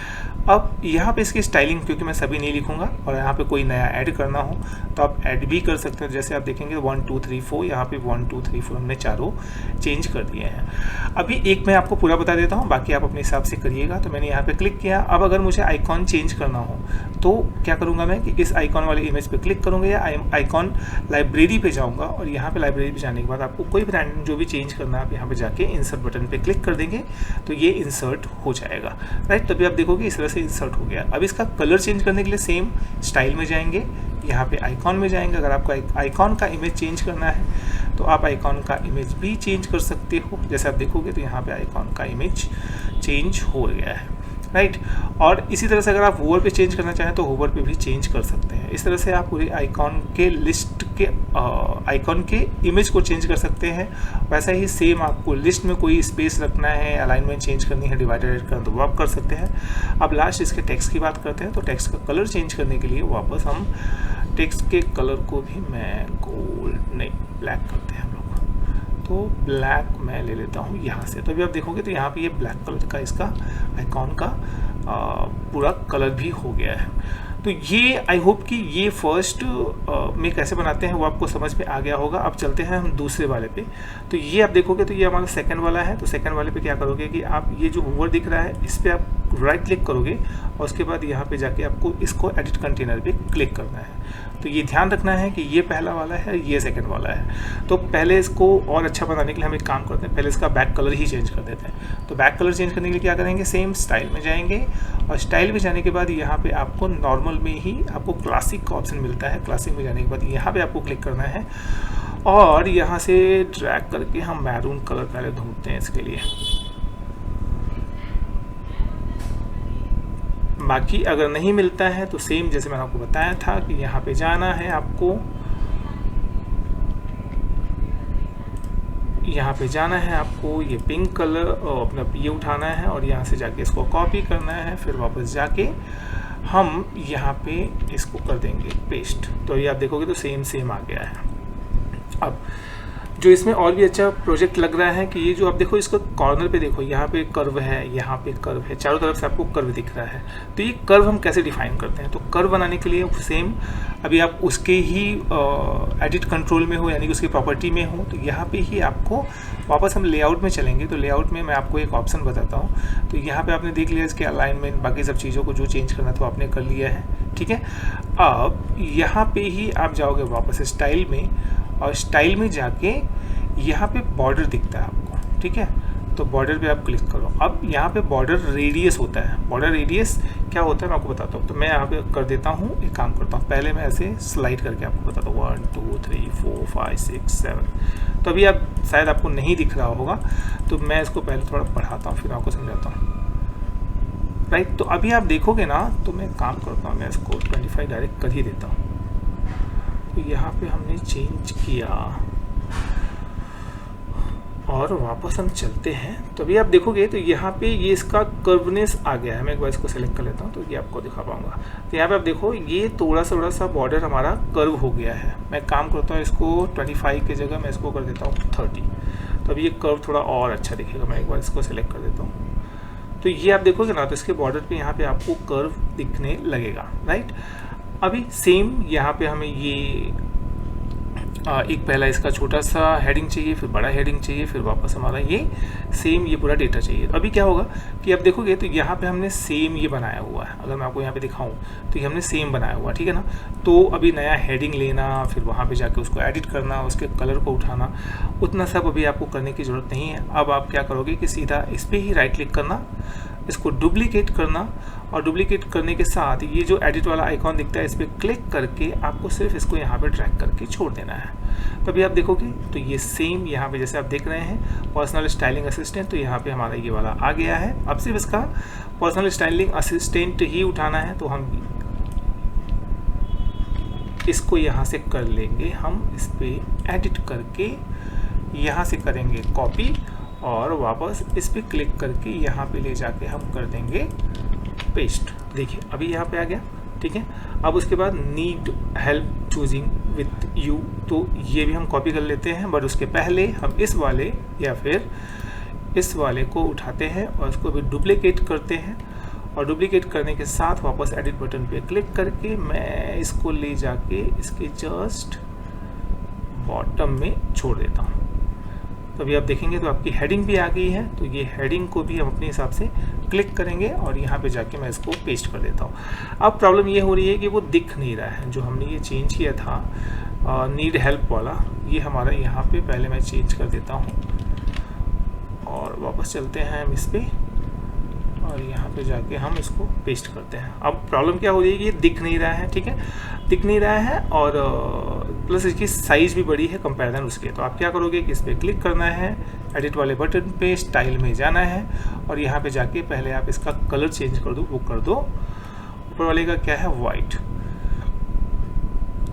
अब यहाँ पे इसकी स्टाइलिंग, क्योंकि मैं सभी नहीं लिखूंगा और यहाँ पे कोई नया ऐड करना हो तो आप ऐड भी कर सकते हो। जैसे आप देखेंगे 1 2 3 4, यहाँ पे 1 2 3 4 हमने चारों चेंज कर दिए हैं। अभी एक मैं आपको पूरा बता देता हूँ, बाकी आप अपने हिसाब से करिएगा। तो मैंने यहाँ पे क्लिक किया। अब अगर मुझे आइकॉन चेंज करना हो तो क्या करूँगा मैं कि इस आइकॉन वाले इमेज पे क्लिक करूँगा या आइकॉन लाइब्रेरी पे जाऊँगा और यहाँ पे लाइब्रेरी पे जाने के बाद आपको कोई भी रैंडम जो भी चेंज करना है आप यहाँ पे जाके इंसर्ट बटन पे क्लिक कर देंगे तो ये इंसर्ट हो जाएगा, राइट। तभी आप देखोगे इस तरह से इंसर्ट हो गया। अब इसका कलर चेंज करने के लिए सेम स्टाइल में जाएंगे, यहाँ पे आइकॉन में जाएंगे। अगर आपको आइकॉन का इमेज चेंज करना है तो आप आइकॉन का इमेज भी चेंज कर सकते हो। जैसे आप देखोगे तो यहाँ पे आइकॉन का इमेज चेंज हो गया है, राइट। और इसी तरह से अगर आप होवर पे चेंज करना चाहें तो होवर पे भी चेंज कर सकते हैं। इस तरह से आप पूरे आइकॉन के लिस्ट के आइकॉन के इमेज को चेंज कर सकते हैं। वैसा ही सेम आपको लिस्ट में कोई स्पेस रखना है, अलाइनमेंट चेंज करनी है, डिवाइडर एड करना तो वो आप कर सकते हैं। अब लास्ट इसके टेक्स्ट की बात करते हैं। तो टेक्स्ट का कलर चेंज करने के लिए वापस हम टेक्स्ट के कलर को भी मैं गोल्ड नहीं ब्लैक करते हैं हम लोग, तो ब्लैक मैं ले लेता हूँ यहाँ से। तो अभी आप देखोगे तो यहाँ पे ये ब्लैक कलर का इसका आइकॉन का पूरा कलर भी हो गया है। तो ये आई होप कि ये फर्स्ट में कैसे बनाते हैं वो आपको समझ में आ गया होगा। अब चलते हैं हम दूसरे वाले पे। तो ये आप देखोगे तो ये हमारा सेकंड वाला है। तो सेकंड वाले पे क्या करोगे कि आप ये जो होवर दिख रहा है इस पर आप राइट क्लिक करोगे और उसके बाद यहाँ पे जाके आपको इसको एडिट कंटेनर पे क्लिक करना है। तो ये ध्यान रखना है कि ये पहला वाला है, ये सेकंड वाला है। तो पहले इसको और अच्छा बनाने के लिए हम एक काम करते हैं, पहले इसका बैक कलर ही चेंज कर देते हैं। तो बैक कलर चेंज करने के लिए क्या करेंगे, सेम स्टाइल में जाएंगे और स्टाइल में जाने के बाद यहाँ पे आपको नॉर्मल में ही आपको क्लासिक का ऑप्शन मिलता है। क्लासिक में जाने के बाद यहाँ पे आपको क्लिक करना है और यहाँ से ड्रैग करके हम मैरून कलर पहले ढूंढते हैं इसके लिए। बाकी अगर नहीं मिलता है तो सेम जैसे मैंने आपको बताया था कि यहाँ पे जाना है आपको, यहाँ पे जाना है आपको, ये पिंक कलर अपना ये उठाना है और यहाँ से जाके इसको कॉपी करना है। फिर वापस जाके हम यहाँ पे इसको कर देंगे पेस्ट। तो ये आप देखोगे तो सेम आ गया है। अब जो इसमें और भी अच्छा प्रोजेक्ट लग रहा है कि ये जो आप देखो इसको कॉर्नर पे देखो, यहाँ पे कर्व है, यहाँ पे कर्व है, चारों तरफ से आपको कर्व दिख रहा है। तो ये कर्व हम कैसे डिफाइन करते हैं, तो कर्व बनाने के लिए सेम अभी आप उसके ही एडिट कंट्रोल में हो यानी कि उसकी प्रॉपर्टी में हो तो यहाँ पे ही आपको वापस हम लेआउट में चलेंगे। तो लेआउट में मैं आपको एक ऑप्शन बताता हूँ। तो यहाँ पे आपने देख लिया इसके अलाइनमेंट बाकी सब चीज़ों को जो चेंज करना था आपने कर लिया है, ठीक है। अब यहाँ पे ही आप जाओगे वापस स्टाइल में और स्टाइल में जाके यहाँ पे बॉर्डर दिखता है आपको, ठीक है। तो बॉर्डर पे आप क्लिक करो। अब यहाँ पे बॉर्डर रेडियस होता है। बॉर्डर रेडियस क्या होता है मैं आपको बताता हूँ। तो मैं यहाँ पे कर देता हूँ, एक काम करता हूँ, पहले मैं ऐसे स्लाइड करके आपको बताता हूँ 1 2 3 4 5 6 7। तो अभी आप शायद आपको नहीं दिख रहा होगा तो मैं इसको पहले थोड़ा बढ़ाता हूँ फिर आपको समझाता हूँ, राइट। तो अभी आप देखोगे ना तो मैं काम करता हूँ, मैं इसको 25 डायरेक्ट कर ही देता हूँ। तो यहाँ पे हमने चेंज किया और वापस हम चलते हैं। तो अभी आप देखोगे तो यहाँ पे ये इसका कर्वनेस आ गया है। मैं एक बार इसको सेलेक्ट कर लेता हूँ तो ये आपको दिखा पाऊंगा। तो यहाँ पे आप देखो ये थोड़ा सा बॉर्डर हमारा कर्व हो गया है। मैं काम करता हूँ इसको 25 की जगह मैं इसको कर देता हूँ 30। तो अभी ये कर्व थोड़ा और अच्छा दिखेगा। मैं एक बार इसको सेलेक्ट कर देता हूँ। तो ये आप देखोगे ना तो इसके बॉर्डर पे यहाँ पे आपको कर्व दिखने लगेगा, राइट। अभी सेम यहाँ पे हमें ये एक पहला इसका छोटा सा हेडिंग चाहिए, फिर बड़ा हेडिंग चाहिए, फिर वापस हमारा ये सेम ये पूरा डेटा चाहिए। अभी क्या होगा कि आप देखोगे तो यहाँ पे हमने सेम ये बनाया हुआ है। अगर मैं आपको यहाँ पे दिखाऊं तो ये हमने सेम बनाया हुआ, ठीक है ना। तो अभी नया हेडिंग लेना, फिर वहाँ पे जाके उसको एडिट करना, उसके कलर को उठाना, उतना सब अभी आपको करने की ज़रूरत नहीं है। अब आप क्या करोगे कि सीधा इस पर ही राइट क्लिक करना, इसको डुप्लीकेट करना और डुप्लीकेट करने के साथ ये जो एडिट वाला आइकॉन दिखता है इस पर क्लिक करके आपको सिर्फ इसको यहाँ पे ड्रैग करके छोड़ देना है। तो अभी आप देखोगे तो ये सेम यहाँ पे जैसे आप देख रहे हैं पर्सनल स्टाइलिंग असिस्टेंट, तो यहाँ पे हमारा ये वाला आ गया है। अब सिर्फ इसका पर्सनल स्टाइलिंग असिस्टेंट ही उठाना है। तो हम इसको यहाँ से कर लेंगे, हम इस पर एडिट करके यहाँ से करेंगे कॉपी और वापस इस पर क्लिक करके यहाँ पे ले जाके हम कर देंगे पेस्ट। देखिए अभी यहाँ पे आ गया, ठीक है। अब उसके बाद need help choosing with you, तो ये भी हम कॉपी कर लेते हैं, बट उसके पहले हम इस वाले या फिर इस वाले को उठाते हैं और उसको भी डुप्लीकेट करते हैं, और डुप्लीकेट करने के साथ वापस एडिट बटन पे क्लिक करके मैं इसको ले जाके इसके जस्ट बॉटम में छोड़ देता हूँ। तो अभी आप देखेंगे तो आपकी हेडिंग भी आ गई है, तो ये हेडिंग को भी हम अपने हिसाब से क्लिक करेंगे और यहाँ पे जाके मैं इसको पेस्ट कर देता हूँ। अब प्रॉब्लम ये हो रही है कि वो दिख नहीं रहा है, जो हमने ये चेंज किया था नीड हेल्प वाला, ये हमारा यहाँ पे पहले मैं चेंज कर देता हूँ और वापस चलते हैं हम इस पे और यहाँ पे जाके हम इसको पेस्ट करते हैं। अब प्रॉब्लम क्या हो रही है कि ये दिख नहीं रहा है, ठीक है, दिख नहीं रहा है, और प्लस इसकी साइज़ भी बड़ी है कंपैरिजन उसके। तो आप क्या करोगे कि इस पर क्लिक करना है, एडिट वाले बटन पे स्टाइल में जाना है और यहाँ पे जाके पहले आप इसका कलर चेंज कर दो, वो कर दो, ऊपर वाले का क्या है वाइट,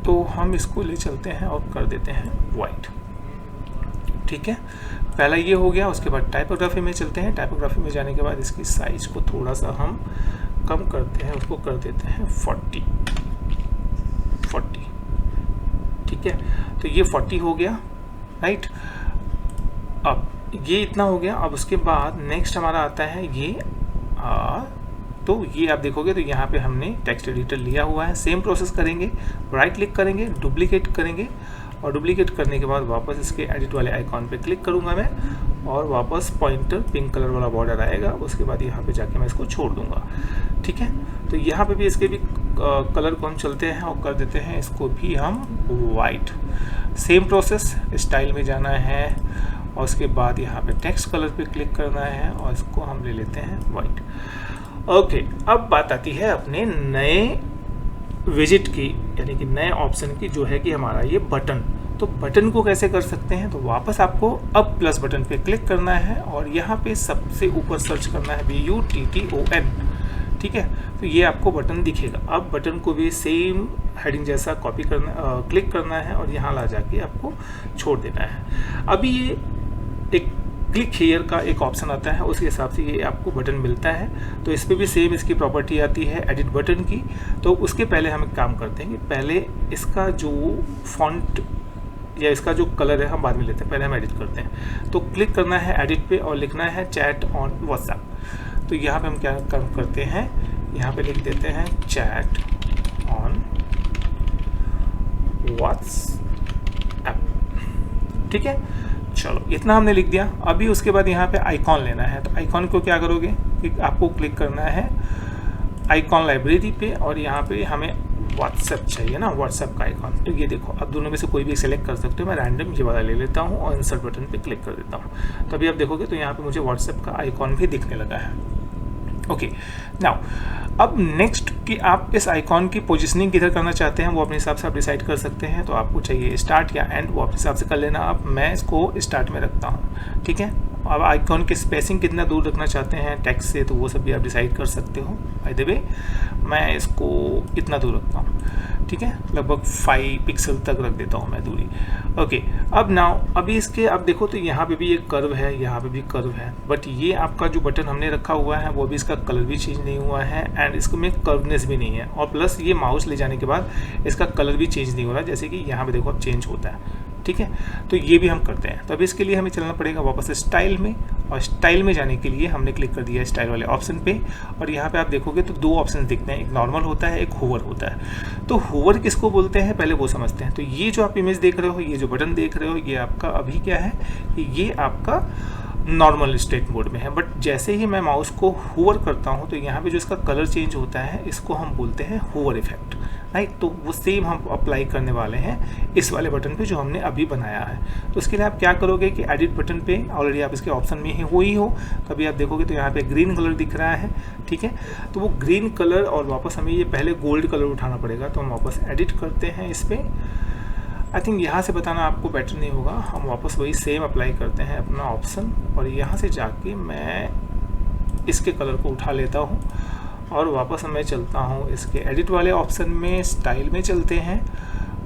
तो हम इसको ले चलते हैं और कर देते हैं वाइट, ठीक है। पहला ये हो गया। उसके बाद टाइपोग्राफी में चलते हैं। टाइपोग्राफी में जाने के बाद इसकी साइज को थोड़ा सा हम कम करते हैं, उसको कर देते हैं 40, ठीक है। तो ये 40 हो गया, राइट। अब ये इतना हो गया। अब उसके बाद नेक्स्ट हमारा आता है ये तो ये आप देखोगे तो यहाँ पे हमने टेक्स्ट एडिटर लिया हुआ है। सेम प्रोसेस करेंगे, राइट क्लिक करेंगे, डुप्लीकेट करेंगे, और डुप्लीकेट करने के बाद वापस इसके एडिट वाले आइकॉन पे क्लिक करूंगा मैं, और वापस पॉइंटर पिंक कलर वाला बॉर्डर आएगा। उसके बाद यहाँ पे जाके मैं इसको छोड़ दूंगा, ठीक है। तो यहाँ पे भी इसके भी कलर को हम चलते हैं और कर देते हैं इसको भी हम वाइट। सेम प्रोसेस, स्टाइल में जाना है और उसके बाद यहाँ पे टेक्स्ट कलर पे क्लिक करना है और इसको हम ले लेते हैं वाइट। ओके, अब बात आती है अपने नए विजिट की, यानी कि नए ऑप्शन की, जो है कि हमारा ये बटन। तो बटन को कैसे कर सकते हैं, तो वापस आपको अब प्लस बटन पे क्लिक करना है और यहाँ पे सबसे ऊपर सर्च करना है BUTTON, ठीक है। तो ये आपको बटन दिखेगा। अब बटन को भी सेम हेडिंग जैसा कॉपी करना, क्लिक करना है और यहाँ ला जाके आपको छोड़ देना है। अभी ये एक क्लिक हियर का एक ऑप्शन आता है, उसके हिसाब से ये आपको बटन मिलता है। तो इस पर भी सेम इसकी प्रॉपर्टी आती है एडिट बटन की। तो उसके पहले हम एक काम करते हैं कि पहले इसका जो फॉन्ट या इसका जो कलर है हम बाद में लेते हैं, पहले हम एडिट करते हैं। तो क्लिक करना है एडिट पे और लिखना है चैट ऑन व्हाट्सएप। तो यहाँ पे हम क्या काम करते हैं, यहाँ पे लिख देते हैं चैट ऑन व्हाट्सएप, ठीक है। चलो इतना हमने लिख दिया। अभी उसके बाद यहाँ पे आइकॉन लेना है। तो आइकॉन को क्या करोगे कि आपको क्लिक करना है आइकॉन लाइब्रेरी पे और यहाँ पे हमें व्हाट्सएप चाहिए ना, व्हाट्सएप का आइकॉन। तो ये देखो, अब दोनों में से कोई भी सिलेक्ट कर सकते हो। मैं रैंडम ये वाला ले लेता हूँ और इंसर्ट बटन पे क्लिक कर देता हूँ। तो अभी आप देखोगे तो यहाँ पे मुझे व्हाट्सएप का आइकॉन भी दिखने लगा है। ओके, नाउ अब नेक्स्ट कि आप इस आइकॉन की पोजिशनिंग किधर करना चाहते हैं वो अपने हिसाब से आप डिसाइड कर सकते हैं। तो आपको चाहिए स्टार्ट या एंड, वो अपने हिसाब से कर लेना। अब मैं इसको स्टार्ट में रखता हूँ, ठीक है। अब आइकॉन की स्पेसिंग कितना दूर रखना चाहते हैं टेक्स्ट से, तो वो सब भी आप डिसाइड कर सकते हो। बाय द वे मैं इसको इतना दूर रखता हूँ, ठीक है, लगभग 5 पिक्सल तक रख देता हूँ मैं दूरी। ओके, अब नाउ अभी इसके अब देखो तो यहाँ पे भी एक कर्व है, यहाँ पे भी कर्व है, बट ये आपका जो बटन हमने रखा हुआ है वो भी इसका कलर भी चेंज नहीं हुआ है एंड इसमें कर्वनेस भी नहीं है, और प्लस ये माउस ले जाने के बाद इसका कलर भी चेंज नहीं हो रहा, जैसे कि यहाँ पे देखो अब चेंज होता है, ठीक है। तो ये भी हम करते हैं। तो अभी इसके लिए हमें चलना पड़ेगा वापस स्टाइल में, और स्टाइल में जाने के लिए हमने क्लिक कर दिया स्टाइल वाले ऑप्शन पे, और यहाँ पे आप देखोगे तो 2 ऑप्शन दिखते हैं, एक नॉर्मल होता है, एक होवर होता है। तो होवर किसको बोलते हैं पहले वो समझते हैं। तो ये जो आप इमेज देख रहे हो, ये जो बटन देख रहे हो, ये आपका अभी क्या है कि ये आपका नॉर्मल स्टेट मोड में है, बट जैसे ही मैं माउस को होवर करता हूँ तो यहाँ पे जो इसका कलर चेंज होता है इसको हम बोलते हैं होवर इफेक्ट, राइट। तो वो सेम हम अप्लाई करने वाले हैं इस वाले बटन पे जो हमने अभी बनाया है। तो उसके लिए आप क्या करोगे कि एडिट बटन पे ऑलरेडी आप इसके ऑप्शन में ही हो, तो अभी आप देखोगे तो यहाँ पे ग्रीन कलर दिख रहा है, ठीक है। तो वो ग्रीन कलर और वापस हमें ये पहले गोल्ड कलर उठाना पड़ेगा, तो हम वापस एडिट करते हैं इस पर। आई थिंक यहाँ से बताना आपको बेटर नहीं होगा, हम वापस वही सेम अप्लाई करते हैं अपना ऑप्शन, और यहाँ से जाके मैं इसके कलर को उठा लेता हूँ और वापस मैं चलता हूँ इसके एडिट वाले ऑप्शन में, स्टाइल में चलते हैं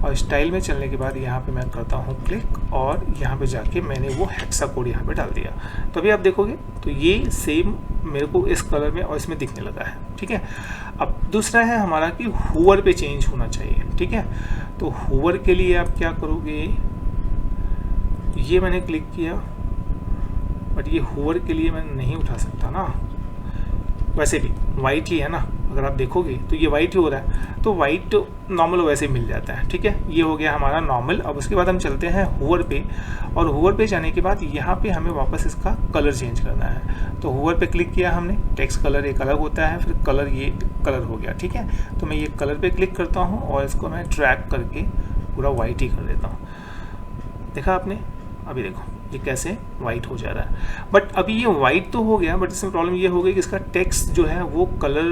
और स्टाइल में चलने के बाद यहाँ पे मैं करता हूँ क्लिक और यहाँ पे जाके मैंने वो हेक्सा कोड यहाँ पे डाल दिया। तो अभी आप देखोगे तो ये सेम मेरे को इस कलर में और इसमें दिखने लगा है, ठीक है। अब दूसरा है हमारा कि हूवर पे चेंज होना चाहिए, ठीक है। तो हूवर के लिए आप क्या करोगे, ये मैंने क्लिक किया बट ये हूवर के लिए मैं नहीं उठा सकता ना, वैसे भी वाइट ही है ना, अगर आप देखोगे तो ये वाइट ही हो रहा है, तो वाइट नॉर्मल वैसे मिल जाता है, ठीक है। ये हो गया हमारा नॉर्मल। अब उसके बाद हम चलते हैं हूवर पे, और हूवर पे जाने के बाद यहाँ पे हमें वापस इसका कलर चेंज करना है। तो हूवर पे क्लिक किया हमने, टेक्स्ट कलर एक अलग होता है, फिर कलर ये कलर हो गया, ठीक है। तो मैं ये कलर पे क्लिक करता हूँ और इसको मैं ड्रैग करके पूरा वाइट ही कर देता हूँ। देखा आपने, अभी देखो ये कैसे वाइट हो जा रहा है। बट अभी ये वाइट तो हो गया, बट इसमें प्रॉब्लम ये हो गई कि इसका टेक्स्ट जो है वो कलर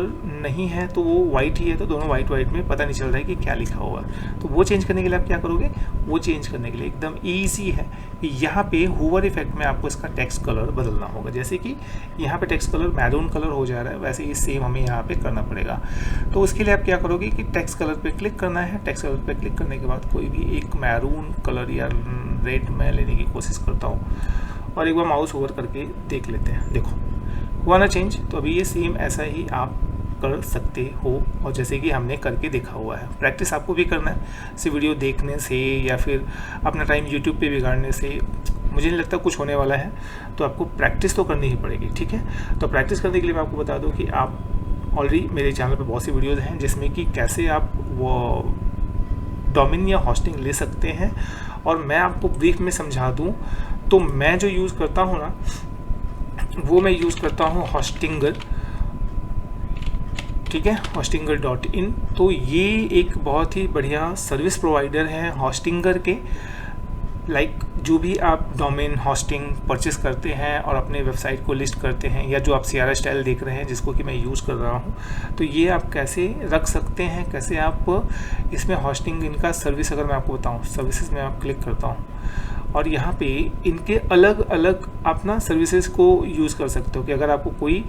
नहीं है, तो वो वाइट ही है, तो दोनों वाइट वाइट में पता नहीं चल रहा है कि क्या लिखा हुआ है। तो वो चेंज करने के लिए आप क्या करोगे, वो चेंज करने के लिए एकदम ईजी है कि यहाँ पे हूवर इफेक्ट में आपको इसका टेक्स्ट कलर बदलना होगा। जैसे कि यहाँ पे टेक्स्ट कलर मैरून कलर हो जा रहा है, वैसे ही सेम हमें यहाँ पे करना पड़ेगा। तो उसके लिए आप क्या करोगे कि टेक्स्ट कलर पे क्लिक करना है। टेक्स्ट कलर पे क्लिक करने के बाद कोई भी एक मैरून कलर या रेड मैं लेने की कोशिश करता हूँ और एक बार माउस ओवर करके देख लेते हैं। देखो हुआ ना चेंज। तो अभी ये सेम ऐसा ही आप कर सकते हो, और जैसे कि हमने करके देखा हुआ है। प्रैक्टिस आपको भी करना है, सिर्फ वीडियो देखने से या फिर अपना टाइम यूट्यूब पे बिगाड़ने से मुझे नहीं लगता कुछ होने वाला है। तो आपको प्रैक्टिस तो करनी ही पड़ेगी, ठीक है। तो प्रैक्टिस करने के लिए मैं आपको बता दूं कि आप ऑलरेडी मेरे चैनल पे बहुत सी वीडियोज़ हैं जिसमें कि कैसे आप वो डोमेन या होस्टिंग ले सकते हैं, और मैं आपको ब्रीफ में समझा दूं तो मैं जो यूज़ करता हूं ना, वो मैं यूज़ करता हूं होस्टिंगर, ठीक है, hostinger.in। तो ये एक बहुत ही बढ़िया सर्विस प्रोवाइडर है होस्टिंगर के। लाइक जो भी आप डोमेन होस्टिंग परचेस करते हैं और अपने वेबसाइट को लिस्ट करते हैं, या जो आप CRS स्टाइल देख रहे हैं जिसको कि मैं यूज़ कर रहा हूँ, तो ये आप कैसे रख सकते हैं, कैसे आप इसमें होस्टिंग इनका सर्विस अगर मैं आपको बताऊँ, सर्विसेज में आप क्लिक करता हूँ और यहाँ पे इनके अलग अलग अपना सर्विसेज को यूज़ कर सकते हो। कि अगर आपको कोई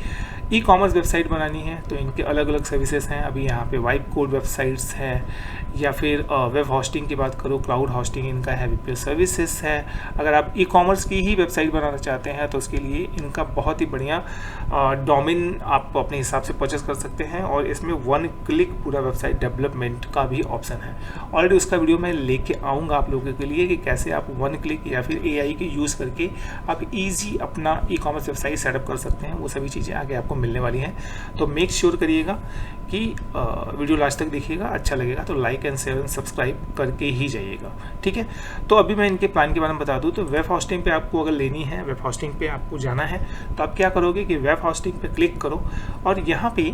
ई-कॉमर्स वेबसाइट बनानी है तो इनके अलग अलग सर्विसेज हैं। अभी यहाँ पे वाइब कोड वेबसाइट्स है, या फिर वेब होस्टिंग की बात करो, क्लाउड होस्टिंग इनका है, VPS सर्विसेज है। अगर आप ई-कॉमर्स की ही वेबसाइट बनाना चाहते हैं तो उसके लिए इनका बहुत ही बढ़िया डोमेन आप अपने हिसाब से परचेस कर सकते हैं, और इसमें 1 क्लिक पूरा वेबसाइट डेवलपमेंट का भी ऑप्शन है। ऑलरेडी उसका वीडियो मैं लेके आऊँगा आप लोगों के लिए कि कैसे आप 1 क्लिक या फिर AI के यूज़ करके आप ईजी अपना ई-कॉमर्स वेबसाइट सेटअप कर सकते हैं। वो सभी चीज़ें आगे आपको मिलने वाली हैं। तो मेक श्योर करिएगा कि वीडियो लास्ट तक देखिएगा, अच्छा लगेगा तो like and share and subscribe करके ही जाइएगा, ठीक है। तो अभी मैं इनके प्लान के बारे में बता दूं, तो वेब होस्टिंग पे आपको अगर लेनी है, वेब होस्टिंग पे आपको जाना है, तो आप क्या करोगे कि वेब होस्टिंग पे क्लिक करो, और यहाँ पे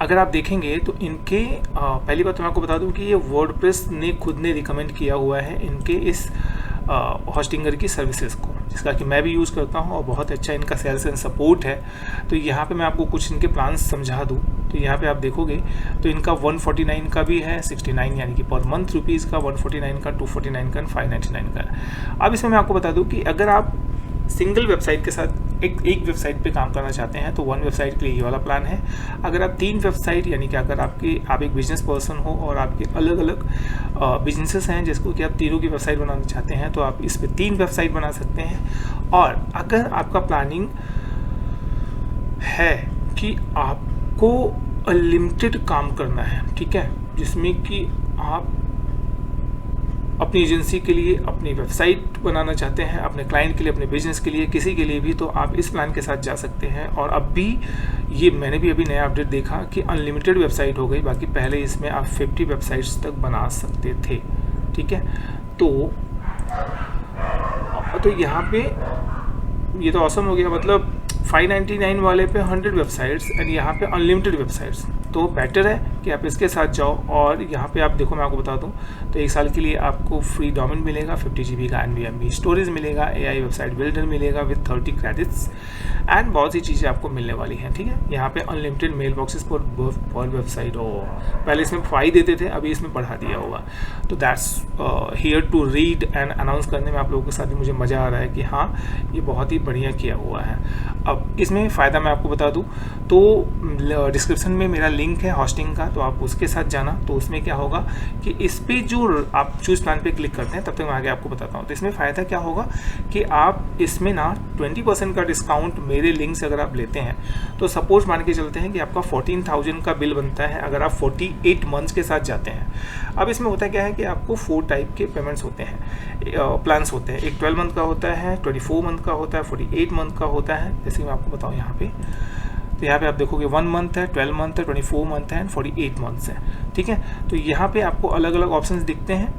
अगर आप देखेंगे तो इनके पहली बात तो मैं आपको बता दूं कि ये वर्डप्रेस ने खुद ने रिकमेंड किया हुआ है इनके इस होस्टिंगर की सर्विसेज को, जिसका कि मैं भी यूज़ करता हूं और बहुत अच्छा इनका सेल्स एंड सपोर्ट है। तो यहाँ पे मैं आपको कुछ इनके प्लान्स समझा दूं, तो यहाँ पे आप देखोगे तो इनका 149 का भी है, 69 यानी कि पर मंथ रुपीज़ का, 149 का, 249 का, 599 का। अब इसमें मैं आपको बता दूँ कि अगर आप सिंगल वेबसाइट के साथ एक वेबसाइट पे काम करना चाहते हैं तो 1 वेबसाइट के लिए ये वाला प्लान है। अगर आप 3 वेबसाइट, यानी कि अगर आप एक बिजनेस पर्सन हो और आपके अलग अलग बिजनेसेस हैं जिसको कि आप तीनों की वेबसाइट बनाना चाहते हैं, तो आप इस पे 3 वेबसाइट बना सकते हैं। और अगर आपका प्लानिंग है कि आपको अनलिमिटेड काम करना है, ठीक है, जिसमें कि आप अपनी एजेंसी के लिए अपनी वेबसाइट बनाना चाहते हैं, अपने क्लाइंट के लिए, अपने बिजनेस के लिए, किसी के लिए भी, तो आप इस प्लान के साथ जा सकते हैं। और अब भी ये मैंने भी अभी नया अपडेट देखा कि अनलिमिटेड वेबसाइट हो गई, बाकी पहले इसमें आप 50 वेबसाइट्स तक बना सकते थे, ठीक है। तो यहाँ पे ये तो ऑसम हो गया, मतलब 599 वाले पे 100 वेबसाइट्स एंड यहाँ पे अनलिमिटेड वेबसाइट्स। तो बेटर है कि आप इसके साथ जाओ। और यहाँ पे आप देखो, मैं आपको बता दूँ तो 1 साल के लिए आपको फ्री डोमेन मिलेगा, 50 GB का NVMe स्टोरेज मिलेगा, AI वेबसाइट बिल्डर मिलेगा विद 30 क्रेडिट्स एंड बहुत सी चीज़ें आपको मिलने वाली हैं, ठीक है। यहाँ पे अनलिमिटेड मेल बॉक्सेस पर वेबसाइट, और पहले इसमें 5 देते थे, अभी इसमें बढ़ा दिया होगा। तो that's here to read and announce करने में आप लोगों के साथ भी मुझे मज़ा आ रहा है कि हाँ, ये बहुत ही बढ़िया किया हुआ है। अब इसमें फ़ायदा मैं आपको बता दूँ तो डिस्क्रिप्शन में मेरा लिंक लिंक है हॉस्टिंग का, तो आप उसके साथ जाना। तो उसमें क्या होगा कि इस पे जो आप चूज प्लान पे क्लिक करते हैं, तब तक मैं आगे आपको बताता हूँ। तो इसमें फ़ायदा क्या होगा कि आप इसमें ना 20% का डिस्काउंट मेरे लिंक से अगर आप लेते हैं, तो सपोज मान के चलते हैं कि आपका 14,000 का बिल बनता है अगर आप 48 मंथ्स के साथ जाते हैं। अब इसमें होता क्या है कि आपको 4 टाइप के पेमेंट्स होते हैं, प्लान्स होते हैं। एक 12 मंथ का होता है, 24 मंथ का होता है, 48 मंथ का होता है। जैसे कि मैं आपको बताऊँ यहाँ पे, तो यहाँ पे आप देखोगे 1 मंथ है, 12 मंथ है, 24 मंथ है एंड 48 मंथ्स है। ठीक है, तो यहाँ पे आपको अलग अलग ऑप्शंस दिखते हैं,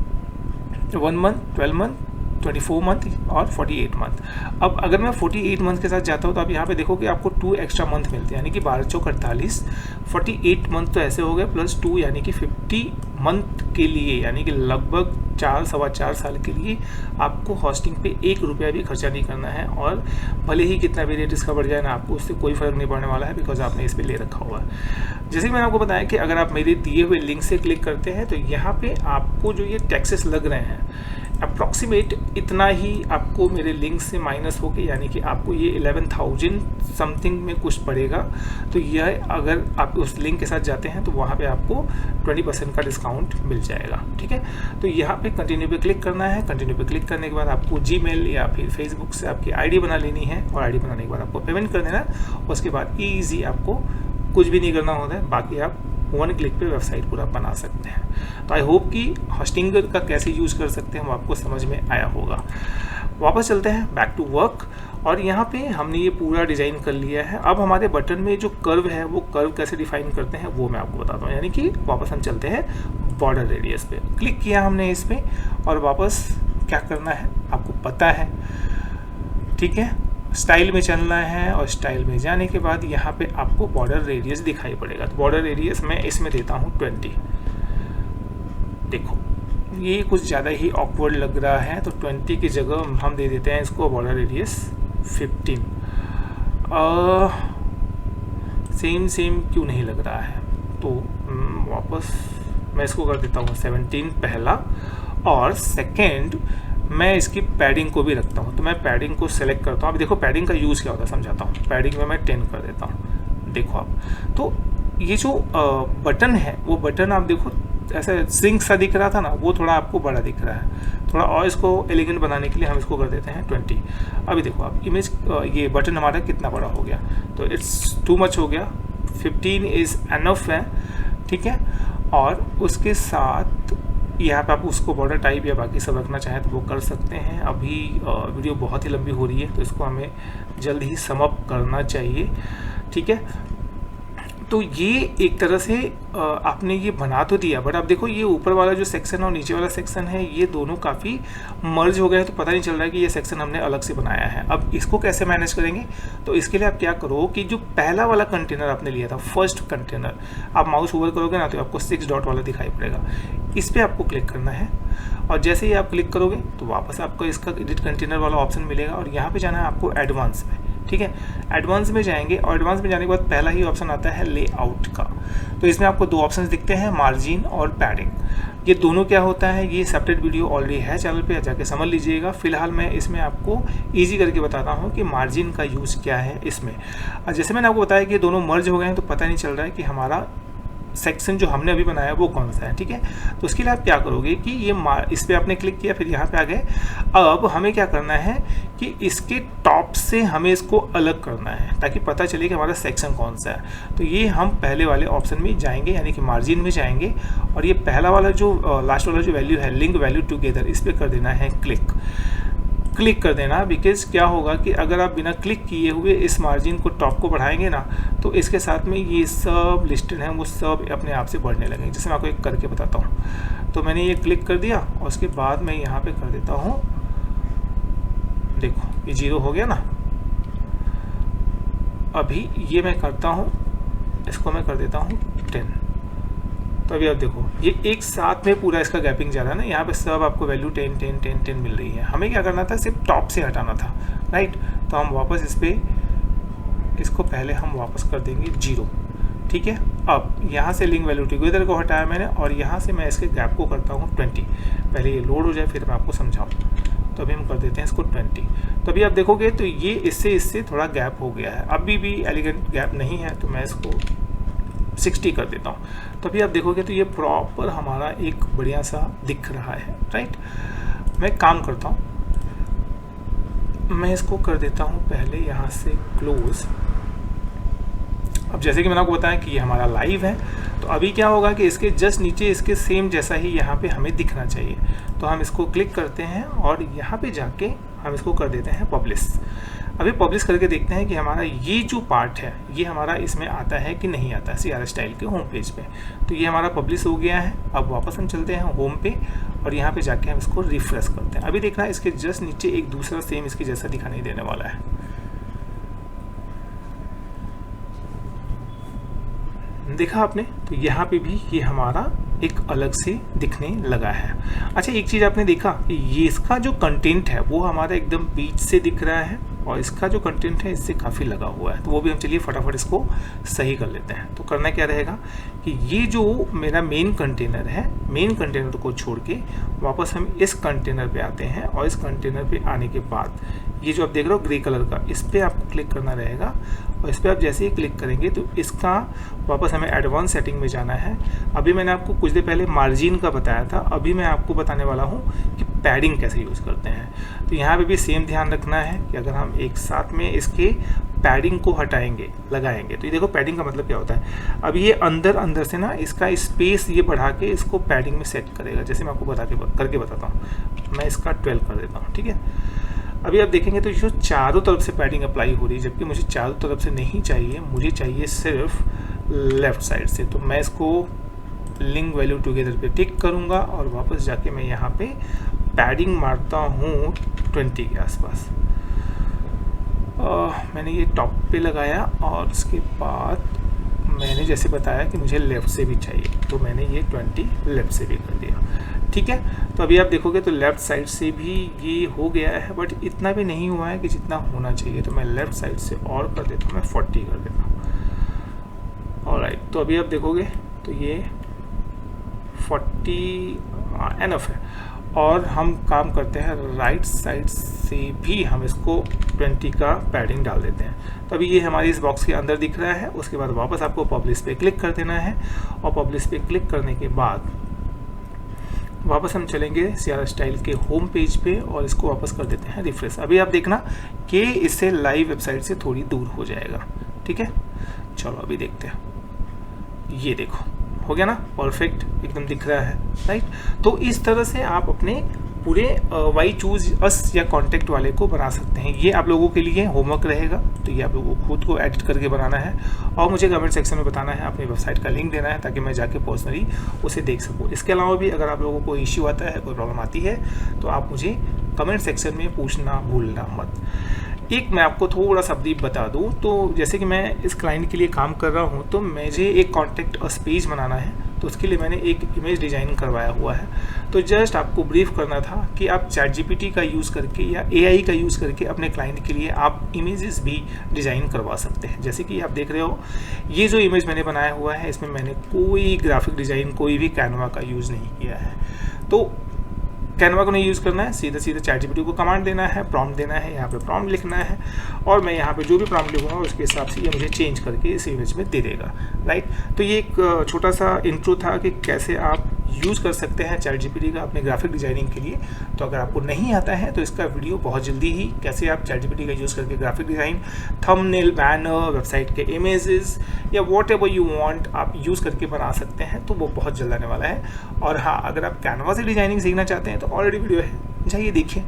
1 मंथ, 12 मंथ, 24 मंथ और 48 मंथ। अब अगर मैं 48 मंथ के साथ जाता हूँ तो आप यहाँ पे देखो कि आपको 2 एक्स्ट्रा मंथ मिलते हैं, यानी कि 12 चौक 48, 48 मंथ तो ऐसे हो गए प्लस 2, यानी कि 50 मंथ के लिए, यानी कि लगभग 4-4.25 साल के लिए आपको हॉस्टिंग पे 1 रुपया भी खर्चा नहीं करना है। और भले ही कितना भी रेट इसका बढ़ जाए ना, आपको उससे कोई फ़र्क नहीं पड़ने वाला है, बिकॉज आपने इस पर ले रखा हुआ है। जैसे कि मैंने आपको बताया कि अगर आप मेरे दिए हुए लिंक से क्लिक करते हैं तो यहाँ पे आपको जो ये टैक्सेस लग रहे हैं अप्रॉक्सीमेट इतना ही आपको मेरे लिंक से माइनस होके, यानी कि आपको ये 11,000 समथिंग में कुछ पड़ेगा। तो यह अगर आप उस लिंक के साथ जाते हैं तो वहाँ पे आपको 20% का डिस्काउंट मिल जाएगा। ठीक है, तो यहाँ पे कंटिन्यू पे क्लिक करना है। कंटिन्यू पे क्लिक करने के बाद आपको जीमेल या फिर फेसबुक से आपकी आईडी बना लेनी है, और आईडी बनाने के बाद आपको पेमेंट कर देना है। उसके बाद ईजी आपको कुछ भी नहीं करना होता है, बाकी आप 1 क्लिक पे वेबसाइट पूरा बना सकते हैं। तो आई होप कि हॉस्टिंगर का कैसे यूज़ कर सकते हैं वो आपको समझ में आया होगा। वापस चलते हैं बैक टू वर्क, और यहाँ पे हमने ये पूरा डिज़ाइन कर लिया है। अब हमारे बटन में जो कर्व है वो कर्व कैसे डिफाइन करते हैं वो मैं आपको बताता हूँ। यानी कि वापस हम चलते हैं बॉर्डर रेडियस पे, क्लिक किया हमने इस पर, और वापस क्या करना है आपको पता है। ठीक है, स्टाइल में चलना है, और स्टाइल में जाने के बाद यहाँ पे आपको बॉर्डर रेडियस दिखाई पड़ेगा। तो बॉर्डर रेडियस मैं इसमें देता हूँ 20। देखो ये कुछ ज़्यादा ही ऑकवर्ड लग रहा है, तो 20 की जगह हम दे देते हैं इसको बॉर्डर रेडियस 15। सेम क्यों नहीं लग रहा है, तो वापस मैं इसको कर देता हूँ 17 पहला, और सेकेंड मैं इसकी पैडिंग को भी रखता हूँ। तो मैं पैडिंग को सेलेक्ट करता हूँ। अभी देखो पैडिंग का यूज़ क्या होता है समझाता हूँ। पैडिंग में मैं 10 कर देता हूँ। देखो आप, तो ये जो बटन है वो बटन आप देखो ऐसा सिंक सा दिख रहा था ना, वो थोड़ा आपको बड़ा दिख रहा है। थोड़ा और इसको एलिगेंट बनाने के लिए हम इसको कर देते हैं 20। अभी देखो आप इमेज, ये बटन हमारा कितना बड़ा हो गया, तो इट्स टू मच हो गया, 15 इज़ एनफ है। ठीक है, और उसके साथ यहाँ पे आप उसको बॉर्डर टाइप या बाकी सब रखना चाहें तो वो कर सकते हैं। अभी वीडियो बहुत ही लंबी हो रही है, तो इसको हमें जल्द ही सम अप करना चाहिए। ठीक है, तो ये एक तरह से आपने ये बना तो दिया, बट आप देखो ये ऊपर वाला जो सेक्शन है और नीचे वाला सेक्शन है, ये दोनों काफ़ी मर्ज हो गए हैं, तो पता नहीं चल रहा है कि ये सेक्शन हमने अलग से बनाया है। अब इसको कैसे मैनेज करेंगे, तो इसके लिए आप क्या करो कि जो पहला वाला कंटेनर आपने लिया था, फर्स्ट कंटेनर, आप माउस ओवर करोगे ना तो आपको 6 डॉट वाला दिखाई पड़ेगा, इस पर आपको क्लिक करना है। और जैसे ही आप क्लिक करोगे तो वापस आपको इसका एडिट कंटेनर वाला ऑप्शन मिलेगा, और यहाँ पे जाना है आपको एडवांस में। ठीक है, एडवांस में जाएंगे, और एडवांस में जाने के बाद पहला ही ऑप्शन आता है लेआउट का। तो इसमें आपको 2 ऑप्शंस दिखते हैं, मार्जिन और पैडिंग। ये दोनों क्या होता है, ये सेपरेट वीडियो ऑलरेडी है चैनल पे, जाके समझ लीजिएगा। फिलहाल मैं इसमें आपको इजी करके बताता हूँ कि मार्जिन का यूज़ क्या है इसमें। जैसे मैंने आपको बताया कि ये दोनों मर्ज हो गए हैं, तो पता नहीं चल रहा है कि हमारा सेक्शन जो हमने अभी बनाया वो कौन सा है। ठीक है, तो उसके लिए आप क्या करोगे कि ये इस पर आपने क्लिक किया, फिर यहाँ पे आ गए। अब हमें क्या करना है कि इसके टॉप से हमें इसको अलग करना है, ताकि पता चले कि हमारा सेक्शन कौन सा है। तो ये हम पहले वाले ऑप्शन में जाएंगे, यानी कि मार्जिन में जाएंगे, और ये पहला वाला जो लास्ट वाला जो वैल्यू है, लिंक वैल्यू टुगेदर, इस पर कर देना है क्लिक कर देना। बिकॉज क्या होगा कि अगर आप बिना क्लिक किए हुए इस मार्जिन को टॉप को बढ़ाएंगे ना, तो इसके साथ में ये सब लिस्टेड हैं, वो सब अपने आप से बढ़ने लगेंगे। जैसे मैं आपको एक करके बताता हूँ। तो मैंने ये क्लिक कर दिया, और उसके बाद मैं यहाँ पे कर देता हूँ, देखो ये 0 हो गया ना। अभी ये मैं करता हूँ, इसको मैं कर देता हूँ 10। तो अभी आप देखो ये एक साथ में पूरा इसका गैपिंग जा रहा है ना, यहाँ पे सब आपको वैल्यू 10 10 10 10 मिल रही है। हमें क्या करना था, सिर्फ टॉप से हटाना था, राइट। तो हम वापस इस पर इसको पहले हम वापस कर देंगे 0। ठीक है, अब यहाँ से लिंक वैल्यू टुगेदर को हटाया मैंने, और यहाँ से मैं इसके गैप को करता हूँ 20। पहले ये लोड हो जाए फिर मैं आपको समझाऊँ। तो अभी हम कर देते हैं इसको 20। तो अभी आप देखोगे तो ये इससे थोड़ा गैप हो गया है, अभी भी एलिगेंट गैप नहीं है। तो मैं इसको 60 कर देता हूँ, तो अभी आप देखोगे तो ये प्रॉपर हमारा एक बढ़िया सा दिख रहा है, राइट। मैं काम करता हूँ, मैं इसको कर देता हूँ पहले यहाँ से क्लोज। अब जैसे कि मैंने आपको बताया कि ये हमारा लाइव है, तो अभी क्या होगा कि इसके जस्ट नीचे इसके सेम जैसा ही यहाँ पे हमें दिखना चाहिए। तो हम इसको क्लिक करते हैं और यहाँ पे जाके हम इसको कर देते हैं पब्लिश। अभी पब्लिश करके देखते हैं कि हमारा ये जो पार्ट है ये हमारा इसमें आता है कि नहीं आता है CR स्टाइल के होम पेज पे। तो ये हमारा पब्लिश हो गया है। अब वापस हम चलते हैं होम पे और यहाँ पे जाके हम इसको रिफ्रेश करते हैं। अभी देखना इसके जस्ट नीचे एक दूसरा सेम इसके जैसा दिखाई देने वाला है। देखा आपने, तो यहाँ पे भी ये हमारा एक अलग से दिखने लगा है। अच्छा, एक चीज़ आपने देखा कि ये इसका जो कंटेंट है वो हमारा एकदम बीच से दिख रहा है और इसका जो कंटेंट है इससे काफ़ी लगा हुआ है। तो वो भी हम चलिए फटाफट इसको सही कर लेते हैं। तो करना क्या रहेगा कि ये जो मेरा मेन कंटेनर है, मेन कंटेनर को छोड़ के वापस हम इस कंटेनर पे आते हैं और इस कंटेनर पे आने के बाद ये जो आप देख रहे हो ग्रे कलर का, इस पर आपको क्लिक करना रहेगा और इस पर आप जैसे ही क्लिक करेंगे तो इसका वापस हमें एडवांस सेटिंग में जाना है। अभी मैंने आपको कुछ देर पहले मार्जिन का बताया था, अभी मैं आपको बताने वाला हूँ कि पैडिंग कैसे यूज़ करते हैं। तो यहाँ पे भी सेम ध्यान रखना है कि अगर हम एक साथ में इसके पैडिंग को हटाएंगे, लगाएंगे, तो ये देखो पैडिंग का मतलब क्या होता है। अब ये अंदर से ना इसका स्पेस ये बढ़ा के इसको पैडिंग में सेट करेगा। जैसे मैं आपको करके बताता हूँ, मैं इसका 12 कर देता हूँ, ठीक है। अभी आप देखेंगे तो जो चारों तरफ से पैडिंग अप्लाई हो रही है, जबकि मुझे चारों तरफ से नहीं चाहिए, मुझे चाहिए सिर्फ लेफ़्ट साइड से। तो मैं इसको लिंक वैल्यू टुगेदर पे टिक करूँगा और वापस जाके मैं यहाँ पे पैडिंग मारता हूँ 20 के आसपास। मैंने ये टॉप पे लगाया और उसके बाद मैंने जैसे बताया कि मुझे लेफ़्ट से भी चाहिए, तो मैंने ये 20 लेफ़्ट से भी कर दिया, ठीक है। तो अभी आप देखोगे तो लेफ़्ट साइड से भी ये हो गया है, बट इतना भी नहीं हुआ है कि जितना होना चाहिए। तो मैं लेफ़्ट साइड से और कर देता हूँ, मैं 40 कर देता हूँ। ऑलराइट, तो अभी आप देखोगे तो ये 40 एनफ है। और हम काम करते हैं राइट साइड से भी हम इसको 20 का पैडिंग डाल देते हैं। तो अभी ये हमारी इस बॉक्स के अंदर दिख रहा है। उसके बाद वापस आपको पब्लिश पे क्लिक कर देना है और पब्लिश पे क्लिक करने के बाद वापस हम चलेंगे CR स्टाइल के होम पेज पे और इसको वापस कर देते हैं रिफ्रेश। अभी आप देखना कि इससे लाइव वेबसाइट से थोड़ी दूर हो जाएगा, ठीक है। चलो अभी देखते हैं, ये देखो हो गया ना, परफेक्ट एकदम दिख रहा है, राइट। तो इस तरह से आप अपने पूरे वाई चूज अस या कॉन्टेक्ट वाले को बना सकते हैं। ये आप लोगों के लिए होमवर्क रहेगा, तो ये आप लोगों को खुद को एडिट करके बनाना है और मुझे कमेंट सेक्शन में बताना है, अपनी वेबसाइट का लिंक देना है ताकि मैं जाके पर्सनली उसे देख सकूँ। इसके अलावा भी अगर आप लोगों को इश्यू आता है, कोई प्रॉब्लम आती है, तो आप मुझे कमेंट सेक्शन में पूछना भूलना मत। एक मैं आपको थोड़ा सा ब्रीफ बता दूं, तो जैसे कि मैं इस क्लाइंट के लिए काम कर रहा हूं, तो मुझे एक कॉन्टेक्ट अस पेज बनाना है, तो उसके लिए मैंने एक इमेज डिज़ाइन करवाया हुआ है। तो जस्ट आपको ब्रीफ करना था कि आप ChatGPT का यूज़ करके या AI का यूज़ करके अपने क्लाइंट के लिए आप इमेजेस भी डिज़ाइन करवा सकते हैं। जैसे कि आप देख रहे हो, ये जो इमेज मैंने बनाया हुआ है इसमें मैंने कोई ग्राफिक डिज़ाइन, कोई भी कैनवा का यूज़ नहीं किया है। तो कैनवा को नहीं यूज़ करना है, सीधा ChatGPT को कमांड देना है, प्रॉम्प्ट देना है, यहाँ पे प्रॉम्प्ट लिखना है और मैं यहाँ पे जो भी प्रॉम्प्ट लिखूँगा उसके हिसाब से ये मुझे चेंज करके इस इमेज में दे देगा, राइट। तो ये एक छोटा सा इंट्रो था कि कैसे आप यूज़ कर सकते हैं ChatGPT का अपने ग्राफिक डिज़ाइनिंग के लिए। तो अगर आपको नहीं आता है तो इसका वीडियो बहुत जल्दी ही कैसे आप ChatGPT का यूज़ करके graphic design, thumbnail, banner, website के इमेजेस या वॉट एवर यू वांट आप यूज़ करके बना सकते हैं, तो वो बहुत जल्द आने वाला है। और हाँ, अगर आप कैनवा से डिज़ाइनिंग सीखना चाहते हैं तो ऑलरेडी वीडियो है, जाइए देखिए।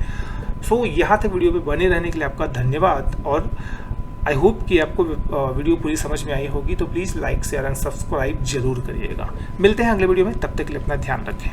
सो यहाँ तक वीडियो पे बने रहने के लिए आपका धन्यवाद और आई होप कि आपको वीडियो पूरी समझ में आई होगी। तो please like, share and subscribe जरूर करिएगा। मिलते हैं अगले वीडियो में, तब तक के लिए अपना ध्यान रखें।